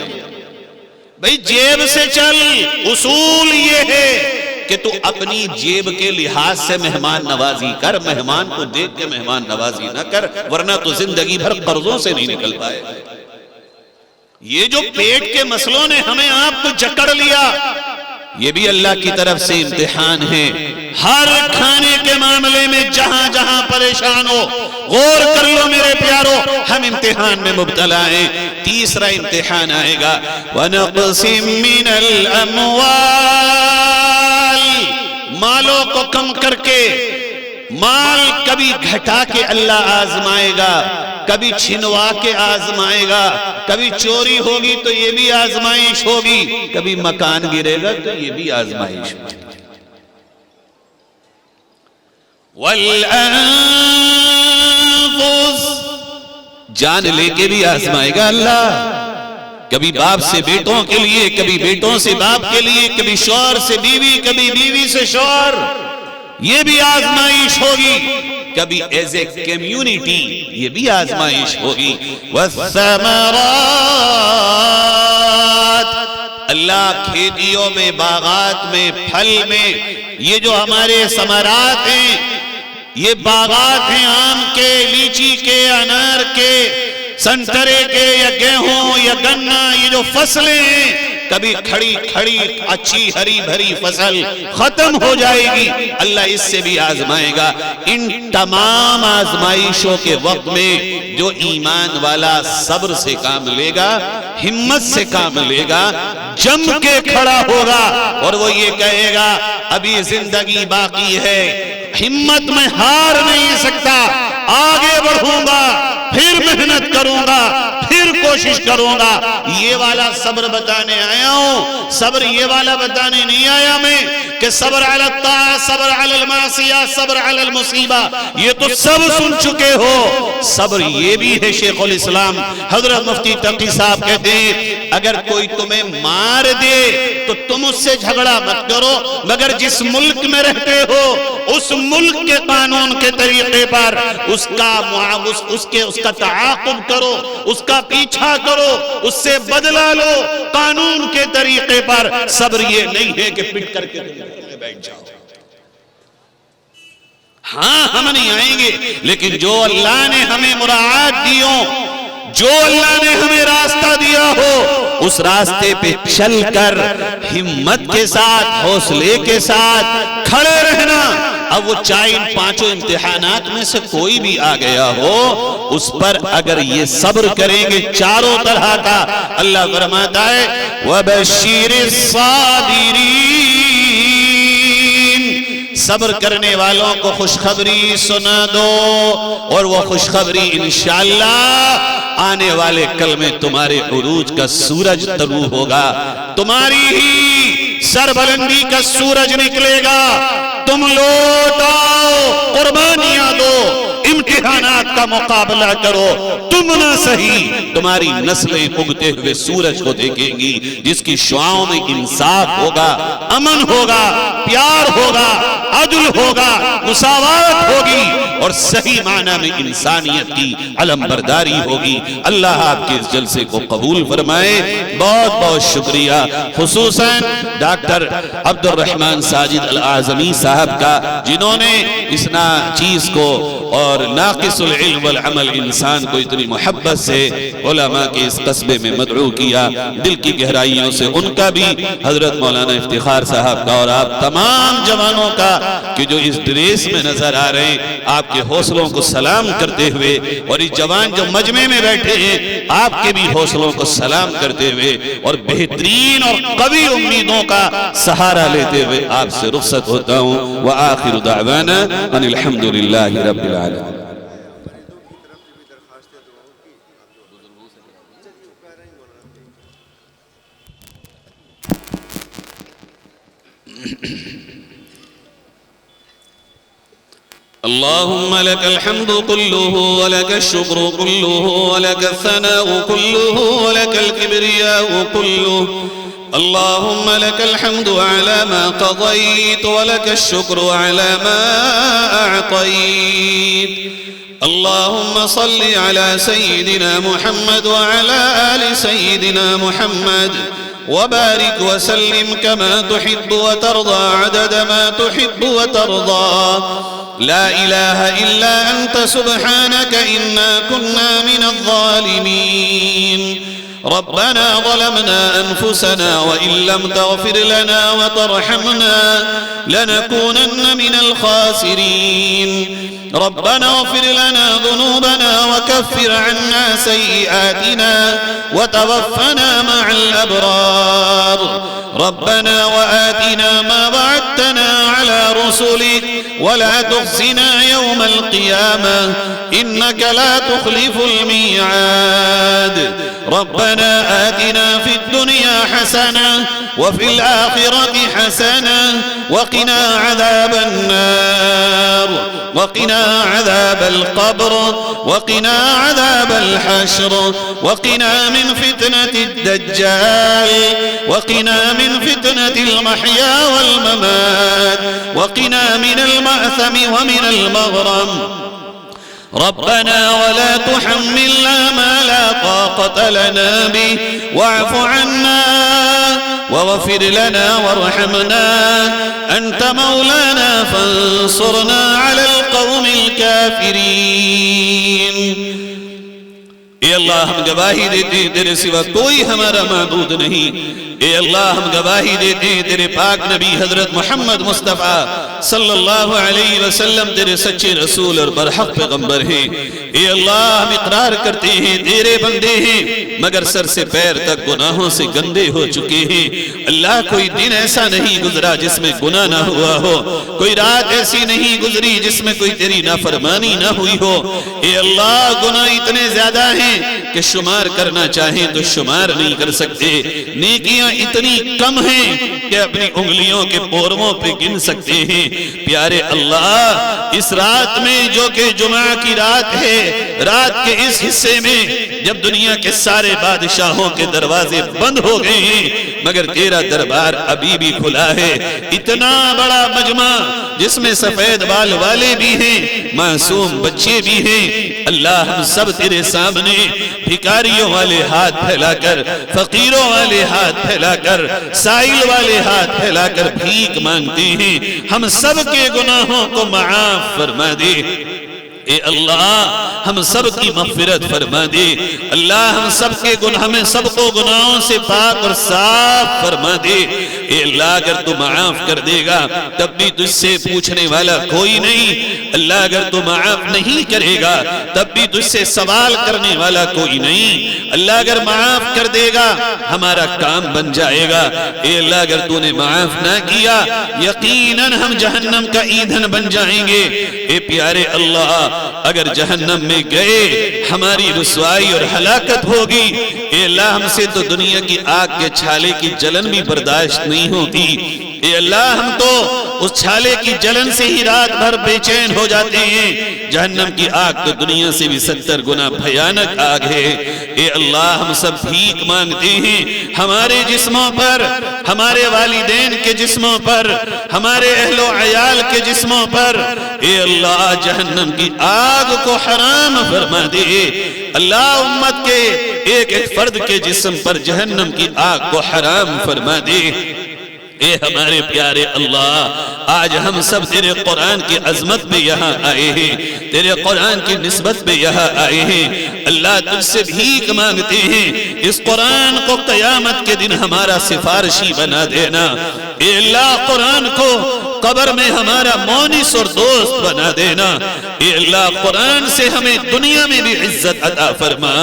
بھئی جیب سے چل، اصول یہ ہے کہ تو اپنی جیب کے لحاظ سے مہمان نوازی کر، مہمان کو دیکھ کے مہمان نوازی نہ کر، ورنہ تو زندگی بھر قرضوں سے نہیں نکل پائے۔ یہ جو پیٹ کے مسئلوں نے ہمیں آپ کو جکڑ لیا، یہ بھی اللہ کی طرف سے امتحان ہے۔ ہر کھانے کے معاملے میں جہاں جہاں پریشان ہو، غور کر لو میرے پیارو، ہم امتحان میں مبتلا ہیں۔ تیسرا امتحان آئے گا وَنَقْسٍ مِّنَ الْأَمْوَالِ، مالوں کو کم کر کے، مال کبھی گھٹا کے اللہ آزمائے گا، کبھی چھنوا کے آزمائے گا، کبھی چوری ہوگی تو یہ بھی آزمائش ہوگی، کبھی مکان گرے گا تو یہ بھی آزمائش ہوگی۔ وَالْأَنفُسِ، جان لے کے بھی آزمائے گا اللہ، کبھی باپ سے بیٹوں کے لیے، کبھی بیٹوں سے باپ کے لیے، کبھی شوہر سے بیوی، کبھی بیوی سے شوہر، یہ بھی آزمائش ہوگی، کبھی ایز اے کمیونٹی یہ بھی آزمائش ہوگی۔ وَالثَّمَرَاتِ، اللہ کھیتیوں میں، باغات میں، پھل میں، یہ جو ہمارے ثمرات ہیں، یہ باغات ہیں آم کے، لیچی کے، انار کے، سنترے کے، یا گیہوں یا گنا، یہ جو فصلیں ہیں، کبھی کھڑی کھڑی اچھی ہری بھری فصل ختم ہو جائے گی، اللہ اس سے بھی آزمائے گا۔ ان تمام آزمائشوں کے وقت میں جو ایمان والا صبر سے کام لے گا، ہمت سے کام لے گا، جم کے کھڑا ہوگا، اور وہ یہ کہے گا ابھی زندگی باقی ہے، ہمت میں ہار نہیں سکتا، آگے بڑھوں گا، پھر محنت کروں گا، پھر کوشش کروں گا۔ یہ والا صبر بتانے آیا ہوں، صبر یہ والا بتانے نہیں آیا میں کہ صبر علی الطاعہ، صبر علی المعصیہ، صبر علی المصیبہ، یہ تو سب سن چکے ہو۔ صبر یہ بھی ہے، شیخ الاسلام حضرت مفتی تقی صاحب کہتے ہیں اگر کوئی تمہیں مار دے تو تم اس سے جھگڑا مت کرو، مگر جس ملک میں رہتے ہو اس ملک کے قانون کے طریقے پر اس کا تعاقب کرو، اس کا پیچھا کرو، اس سے بدلہ لو قانون کے طریقے پر۔ صبر یہ نہیں ہے کہ پٹ کر کے بیٹھ جاؤ۔ ہاں ہم نہیں آئیں گے، لیکن جو اللہ نے ہمیں مراعات دی ہو، جو اللہ نے ہمیں راستہ دیا ہو، اس راستے پہ چل کر ہمت کے ساتھ، حوصلے کے ساتھ کھڑے رہنا۔ اب وہ چاہے ان 5 امتحانات میں سے کوئی بھی آ گیا ہو، اس پر اگر یہ صبر کریں گے چاروں طرح کا، اللہ فرماتا ہے وَبَشِّرِ الصَّابِرِينَ، صبر کرنے والوں کو خوشخبری سنا دو، اور وہ خوشخبری انشاءاللہ آنے والے کل میں تمہارے عروج کا سورج طلوع ہوگا، تمہاری ہی سربلندی کا سورج نکلے گا، تم لوٹ آؤ، قربانیاں دو، امتحانات کا مقابلہ کرو، تم نہ صحیح تمہاری نسلیں اگتے ہوئے سورج کو دیکھیں گی جس کی شعاؤں میں انصاف ہوگا، امن ہوگا، پیار ہوگا، عدل ہوگا، مساوات ہوگی اور صحیح معنی میں انسانیت کی علم برداری ہوگی۔ اللہ آپ کے اس جلسے کو قبول فرمائے۔ بہت بہت شکریہ، خصوصاً ڈاکٹر عبد الرحمن ساجد الاعظمی صاحب کا، جنہوں نے اس چیز کو اور ناقص العلم والعمل انسان کو اتنی محبت سے علماء کے اس قصبے میں مدعو کیا۔ دل کی گہرائیوں سے ان کا بھی، حضرت مولانا افتخار صاحب کا اور آپ تمام جوانوں کا کہ جو اس ڈریس میں نظر آ رہے ہیں، آپ کے حوصلوں کو سلام کرتے ہوئے، اور اس جوان جو مجمع میں بیٹھے ہیں آپ کے بھی حوصلوں کو سلام کرتے ہوئے اور بہترین اور قوی امیدوں کا سہارا لیتے ہوئے آپ سے رخصت ہوتا ہوں۔ وآخر دعوانا ان الحمدللہ رب العالمین۔ اللهم لك الحمد كله ولك الشكر كله ولك الثناء كله ولك الكبرياء كله. اللهم لك الحمد على ما قضيت ولك الشكر على ما أعطيت. اللهم صل على سيدنا محمد وعلى آل سيدنا محمد وبارك وسلم كما تحب وترضى عدد ما تحب وترضى. لا إله إلا أنت سبحانك إنا كنا من الظالمين. ربنا ظلمنا أنفسنا وإن لم تغفر لنا وترحمنا لنكونن من الخاسرين. ربنا اغفر لنا ذنوبنا وكفر عنا سيئاتنا وتوفنا مع الأبرار. ربنا وآتنا ما وعدتنا على رسلك ولا تخزنا يوم القيامة إنك لا تخلف الميعاد. ربنا آتنا في الدنيا حسنة وفي الآخرة حسنة وقنا عذاب النار وقنا عذاب القبر وقنا عذاب الحشر وقنا من فتنة الدجال وقنا من فتنة المحيا والممات وقنا من المأثم ومن المغرم. ربنا ولا تحملنا ما لا طاقة لنا به واعف عنا واغفر لنا وارحمنا أنت مولانا فانصرنا على القوم الكافرين. اے اللہ ہم گواہی دیتے ہیں تیرے سوا کوئی ہمارا معبود نہیں. اے اللہ ہم گواہی دیتے ہیں تیرے پاک نبی حضرت محمد مصطفیٰ صلی اللہ علیہ وسلم تیرے سچے رسول اور برحق پیغمبر ہیں. اے اللہ ہم اقرار کرتے ہیں تیرے بندے ہیں مگر سر سے پیر تک گناہوں سے گندے ہو چکے ہیں. اللہ کوئی دن ایسا نہیں گزرا جس میں گناہ نہ ہوا ہو، کوئی رات ایسی نہیں گزری جس میں کوئی تیری نافرمانی نہ ہوئی ہو. اے اللہ گناہ اتنے زیادہ ہیں کہ شمار کرنا چاہیں تو شمار نہیں کر سکتے. نیکیاں اتنی کم ہیں کہ اپنی انگلیوں کے پورووں پہ گن سکتے ہیں. پیارے اللہ اس رات میں جو کہ جمعہ کی رات ہے، رات کے اس حصے میں جب دنیا کے سارے بادشاہوں کے دروازے بند ہو گئے ہیں مگر تیرا دربار ابھی بھی کھلا ہے. اتنا بڑا مجمع جس میں سفید بال والے بھی ہیں، معصوم بچے بھی ہیں. اللہ ہم سب تیرے سامنے بھکاریوں والے ہاتھ پھیلا کر، فقیروں والے ہاتھ پھیلا کر، سائل والے ہاتھ پھیلا کر بھیک مانگتے ہیں. ہم سب کے گناہوں کو معاف فرما دے. اے اللہ ہم سب کی مغفرت فرما دے. اللہ ہم سب کے گناہ میں سب کو گناہوں سے پاک اور صاف فرما دے. اے اللہ اگر تو معاف کر دے گا تب بھی تجھ سے پوچھنے والا کوئی نہیں. اللہ اگر تو معاف نہیں کرے گا تب بھی تجھ سے سوال کرنے والا کوئی نہیں. اللہ اگر معاف کر دے گا ہمارا کام بن جائے گا. اے اللہ اگر تو نے معاف نہ کیا یقیناً ہم جہنم کا ایندھن بن جائیں گے. اے پیارے اللہ اگر جہنم میں گئے ہماری رسوائی اور ہلاکت ہوگی. اے اللہ ہم سے تو دنیا کی آگ کے چھالے کی جلن بھی برداشت نہیں ہوتی. اے اللہ ہم تو اس چھالے کی جلن سے ہی رات بھر بے چین ہو جاتے ہیں، جہنم کی آگ تو دنیا سے بھی 70 گنا بھیانک آگ ہے۔ اے اللہ ہم سب بھیک مانگتے ہیں ہمارے جسموں پر، ہمارے والدین کے جسموں پر، ہمارے اہل و عیال کے جسموں پر، اے اللہ جہنم کی آگ کو حرام فرما دے۔ اللہ امت کے ایک ایک فرد کے جسم پر جہنم کی آگ کو حرام فرما دے۔ اے ہمارے پیارے اللہ، آج ہم سب تیرے قرآن کی عظمت میں یہاں آئے ہیں، تیرے قرآن کی نسبت میں یہاں آئے ہیں۔ اللہ تجھ سے بھیک مانگتے ہیں اس قرآن کو قیامت کے دن ہمارا سفارشی بنا دینا۔ اے اللہ قرآن کو قبر میں ہمارا مونس اور دوست بنا دینا۔ اے اللہ قرآن سے ہمیں دنیا میں بھی عزت عطا فرما،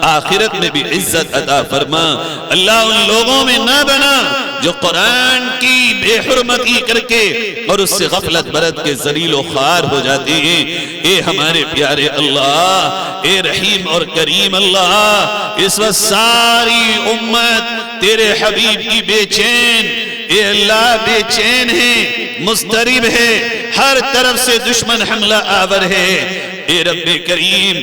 آخرت میں بھی عزت عطا فرما۔ اللہ ان لوگوں میں نہ بنا جو قرآن کی بے حرمتی کر کے اور اس سے غفلت برت کے ذلیل و خوار ہو جاتے ہیں۔ اے ہمارے پیارے اللہ، اے رحیم اور کریم اللہ، اس وقت ساری امت تیرے حبیب کی بے چین، اے اللہ بے چین ہے، مضطرب ہے، ہر طرف سے دشمن حملہ آور ہے۔ اے رب کریم،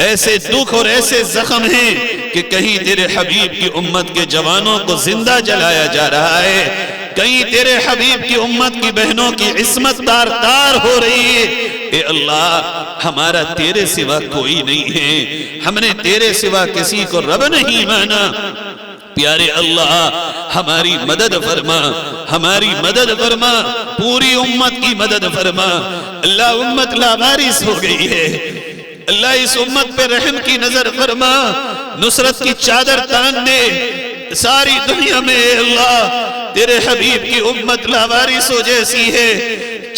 ایسے دکھ اور ایسے زخم ہیں کہ کہیں تیرے حبیب کی امت کے جوانوں کو زندہ جلایا جا رہا ہے، کہیں تیرے حبیب کی امت کی بہنوں کی عصمت تار تار ہو رہی ہے۔ اے اللہ ہمارا تیرے سوا کوئی نہیں ہے، ہم نے تیرے سوا کسی کو رب نہیں مانا۔ پیارے اللہ ہماری مدد فرما، ہماری مدد فرما، پوری امت کی مدد فرما۔ اللہ امت لاوارث ہو گئی ہے، اللہ اس امت پہ رحم کی نظر فرما، نصرت کی چادر تان دے ساری دنیا میں۔ اے اللہ تیرے حبیب کی امت لاوارث ہو جیسی ہے،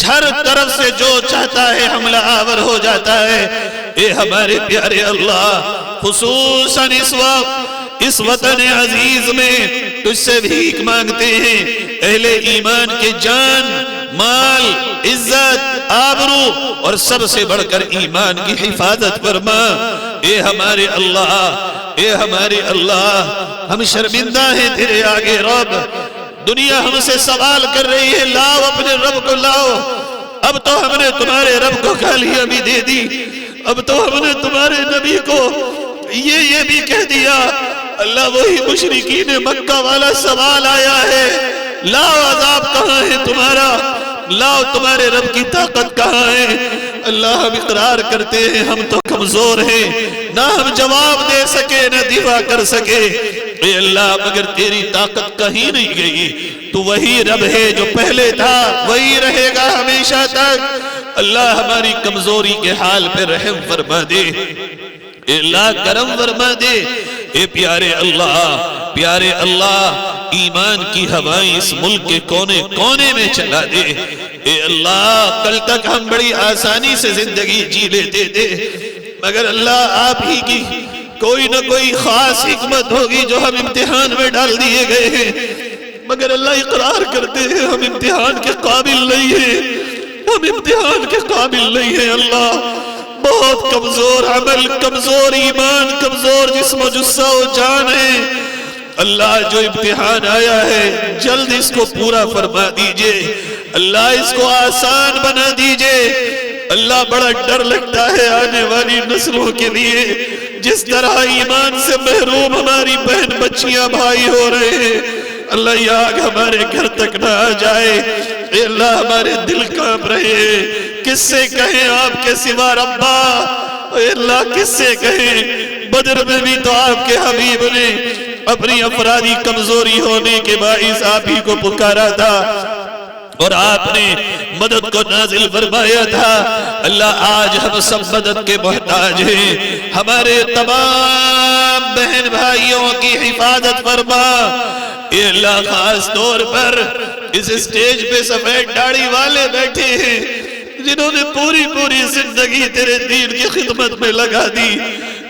ہر طرف سے جو چاہتا ہے حملہ آور ہو جاتا ہے۔ اے ہمارے پیارے اللہ خصوصاً اس وقت اس وطن عزیز میں تجھ سے بھیک مانگتے ہیں، اہل ایمان کے جان، مال، عزت، آبرو اور سب سے بڑھ کر ایمان کی حفاظت فرما۔ اے ہمارے اللہ، اے ہمارے اللہ، ہم شرمندہ ہیں تیرے آگے رب۔ دنیا ہم سے سوال کر رہی ہے لاؤ اپنے رب کو لاؤ، اب تو ہم نے تمہارے رب کو گالیاں بھی دے دی، اب تو ہم نے تمہارے نبی کو یہ بھی کہہ دیا۔ اللہ وہی مشرکین مکہ والا سوال آیا ہے، لاؤ عذاب کہاں ہے تمہارا، لاؤ تمہارے رب کی طاقت کہاں ہے۔ اللہ ہم اقرار کرتے ہیں ہم تو کمزور ہیں، نہ ہم جواب دے سکے نہ دفاع کر سکے۔ اے اللہ مگر تیری طاقت کہیں نہیں گئی، تو وہی رب ہے جو پہلے تھا وہی رہے گا ہمیشہ تک۔ اللہ ہماری کمزوری کے حال پہ رحم فرما دے، اے اللہ کرم فرما دے۔ اے پیارے اللہ ایمان کی ہوائیں اس ملک کے کونے کونے میں چلا دے۔ اے اللہ کل تک ہم بڑی آسانی سے زندگی جی لیتے تھے، مگر اللہ آپ ہی کی کوئی نہ کوئی خاص حکمت ہوگی جو ہم امتحان میں ڈال دیے گئے ہیں، مگر اللہ اقرار کرتے ہیں ہم امتحان کے قابل نہیں ہیں، ہم امتحان کے قابل نہیں ہیں۔ اللہ بہت کمزور عمل، کمزور ایمان، کمزور جسم و جثہ و جان ہے۔ اللہ جو امتحان آیا ہے جلد اس کو پورا فرما دیجئے، اللہ اس کو آسان بنا دیجئے۔ اللہ بڑا ڈر لگتا ہے آنے والی نسلوں کے لیے، جس طرح ایمان سے محروم ہماری بہن بچیاں بھائی ہو رہے ہیں، اللہ یہ آگ ہمارے گھر تک نہ آ جائے۔ اے اللہ ہمارے دل کانپ رہے ہیں، کس سے کہیں آپ کے سوا ربا، اے اللہ کس سے کہیں۔ بدر میں بھی تو آپ کے حبیب نے اپنی افرادی کمزوری ہونے کے باعث آپ ہی کو پکارا تھا اور آپ نے مدد کو نازل فرمایا تھا۔ اللہ آج ہم سب مدد کے محتاج ہیں، ہمارے تمام بہن بھائیوں کی حفاظت فرما۔ اے اللہ خاص طور پر اس اسٹیج پہ سفید داڑھی والے بیٹھے ہیں جنہوں نے پوری زندگی تیرے دین کی خدمت میں لگا دی۔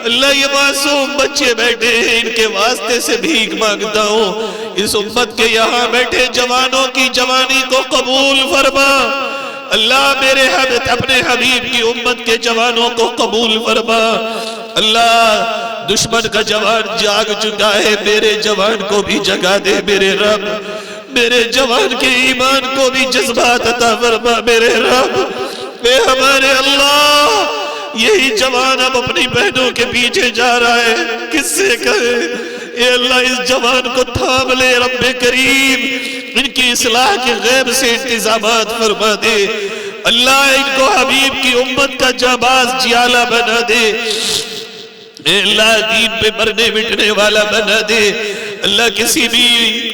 اللہ یہ معصوم بچے بیٹھے ہیں، ان کے واسطے سے بھیک مانگتا ہوں، اس امت کے یہاں بیٹھے جوانوں کی جوانی کو قبول فرما۔ اللہ میرے اپنے حبیب کی امت کے جوانوں کو قبول فرما۔ اللہ دشمن کا جوان جاگ چکا ہے، میرے جوان کو بھی جگا دے میرے رب، میرے جوان کے ایمان کو بھی جذبات عطا فرما میرے رب۔ اے ہمارے اللہ، یہی جوان اب اپنی بہنوں کے پیچھے جا رہا ہے، کس سے کہے؟ اے اللہ اس جوان کو تھام لے رب کریم، ان کی اصلاح کے غیب سے انتظامات فرما دے اللہ، ان کو حبیب کی امت کا جانباز جیالہ بنا دے اے اللہ، دین پہ مرنے مٹنے والا بنا دے اللہ۔ کسی بھی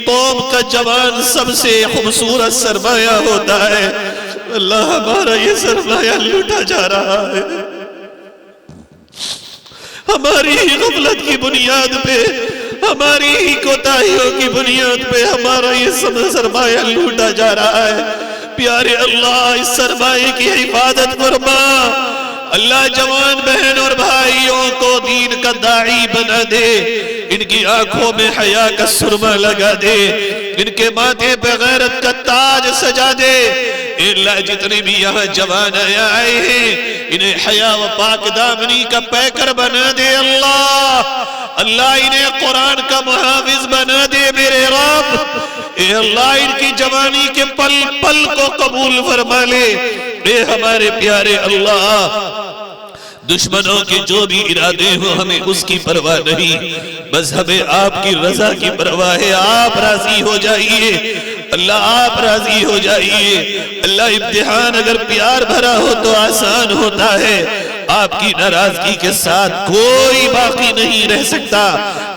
قوم کا جوان سب سے خوبصورت سرمایہ ہوتا ہے اللہ، ہمارا یہ سرمایہ لوٹا جا رہا ہے، ہماری ہی غفلت کی بنیاد پہ، ہماری ہی کوتاہیوں کی بنیاد پہ ہمارا یہ سرمایہ لوٹا جا رہا ہے۔ پیارے اللہ، اس سرمایہ کی حفاظت فرما اللہ، جوان بہن اور بھائیوں کو دین کا داعی بنا دے، ان کی آنکھوں میں حیا کا سرما لگا دے، ان کے ماتھے پہ غیرت کا تاج سجا دے اے اللہ۔ جتنے بھی یہاں جوان آئے ہیں انہیں حیا و پاک دامنی کا پیکر بنا دے اللہ، اللہ انہیں قرآن کا محافظ بنا دے میرے رب۔ اے اللہ ان کی جوانی کے پل پل کو قبول فرما لے اے ہمارے پیارے اللہ۔ دشمنوں کے جو بھی ارادے ہو ہمیں اس کی پرواہ نہیں، بس ہمیں آپ کی رضا کی پرواہ ہے۔ آپ راضی ہو جائیے اللہ، آپ راضی ہو جائیے اللہ۔ امتحان اگر پیار بھرا ہو تو آسان ہوتا ہے، آپ کی ناراضگی کے ساتھ کوئی باقی نہیں رہ سکتا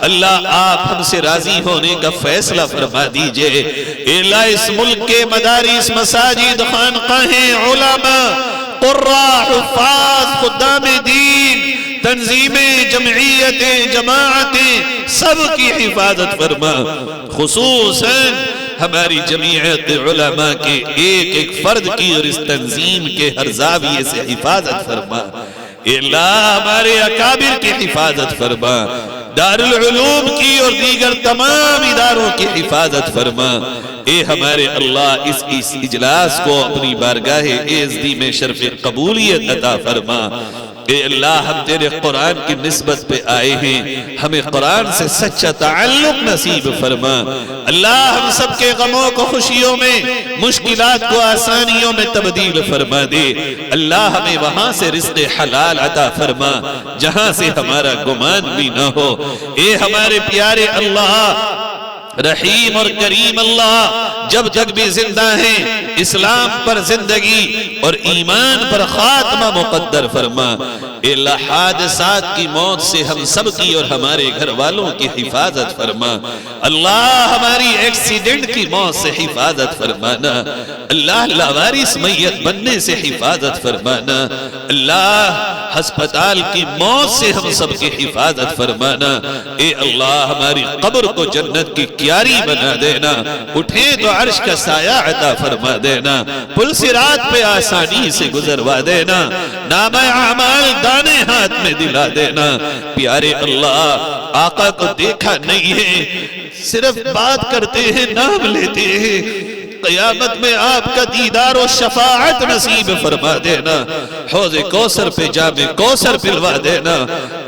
اللہ۔ آپ ہم سے راضی ہونے کا فیصلہ فرما دیجئے اے اللہ۔ اس ملک کے مدارس، مساجد، خانقاہیں، علماء، قراء، حفاظ، خدام دین، تنظیمیں، جمعیتیں، جماعتیں، سب کی حفاظت فرما، خصوصاً ہماری جمعیت علماء کے ایک ایک فرد کی اور اس تنظیم کے ہر زاویے سے حفاظت فرما اے اللہ۔ ہمارے اکابر کی حفاظت فرما، دارالعلوم کی اور دیگر تمام اداروں کی حفاظت فرما اے ہمارے اللہ۔ اس اجلاس کو اپنی بارگاہ عزتی میں شرف قبولیت عطا فرما اے اللہ۔ ہم تیرے قرآن کی نسبت پہ آئے ہیں، ہمیں قرآن سے سچا تعلق نصیب فرما اللہ۔ ہم سب کے غموں کو خوشیوں میں، مشکلات کو آسانیوں میں تبدیل فرما دے اللہ۔ ہمیں وہاں سے رزق حلال عطا فرما جہاں سے ہمارا گمان بھی نہ ہو اے ہمارے پیارے اللہ۔ رحیم اور کریم اللہ، جب تک بھی زندہ ہیں اسلام پر زندگی اور ایمان پر خاتمہ مقدر فرما اے اللہ۔ حادثات کی موت سے ہم سب کی اور ہمارے گھر والوں کی حفاظت فرما اللہ۔ ہماری ایکسیڈنٹ کی موت سے حفاظت فرمانا اللہ۔ لاوارث میت بننے سے حفاظت فرمانا اللہ۔ ہسپتال کی موت سے ہم سب کی حفاظت فرمانا اے اللہ۔ ہماری قبر کو جنت کی کیاری بنا دینا، اٹھیں تو عرش کا سایہ عطا فرما دینا، پل صراط پہ آسانی سے گزروا دینا، نامہ اعمال دانے ہاتھ میں دلا دینا پیارے اللہ۔ آقا کو دیکھا نہیں ہے، صرف بات کرتے ہیں، نام لیتے ہیں، قیامت میں آپ کا دیدار و شفاعت نصیب فرما دینا، حوض کوثر پہ جام کوثر پلوا دینا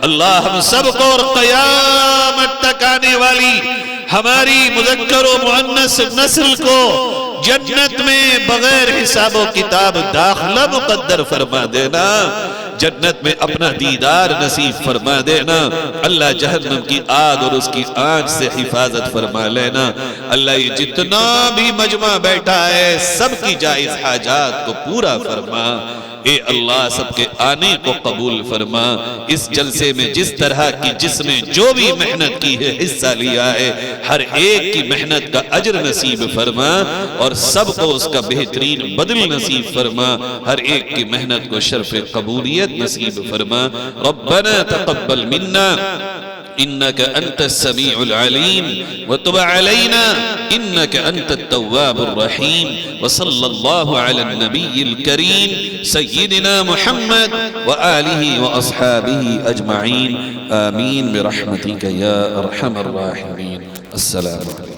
اللہ۔ ہم سب کو اور قیامت تک آنے والی ہماری مذکر و مؤنث نسل کو جنت میں بغیر حساب و کتاب داخلہ مقدر فرما دینا، جنت میں اپنا دیدار نصیب فرما دینا اللہ۔ جہنم کی آگ اور اس کی آنچ سے حفاظت فرما لینا اللہ۔ یہ جتنا بھی مجمع بیٹھا ہے سب کی جائز حاجات کو پورا فرما اے اللہ۔ سب کے آنے کو قبول فرما۔ اس جلسے میں جس طرح کی جس نے جو بھی محنت کی ہے، حصہ لیا ہے، ہر ایک کی محنت کا اجر نصیب فرما اور سب کو اس کا بہترین بدل نصیب فرما، ہر ایک کی محنت کو شرف قبولیت نصیب فرما۔ ربنا تقبل منا إنك أنت السميع العليم وتب علينا إنك أنت التواب الرحيم وصلى الله على النبي الكريم سيدنا محمد وآله وأصحابه أجمعين آمين برحمتك يا أرحم الراحمين. السلام عليكم.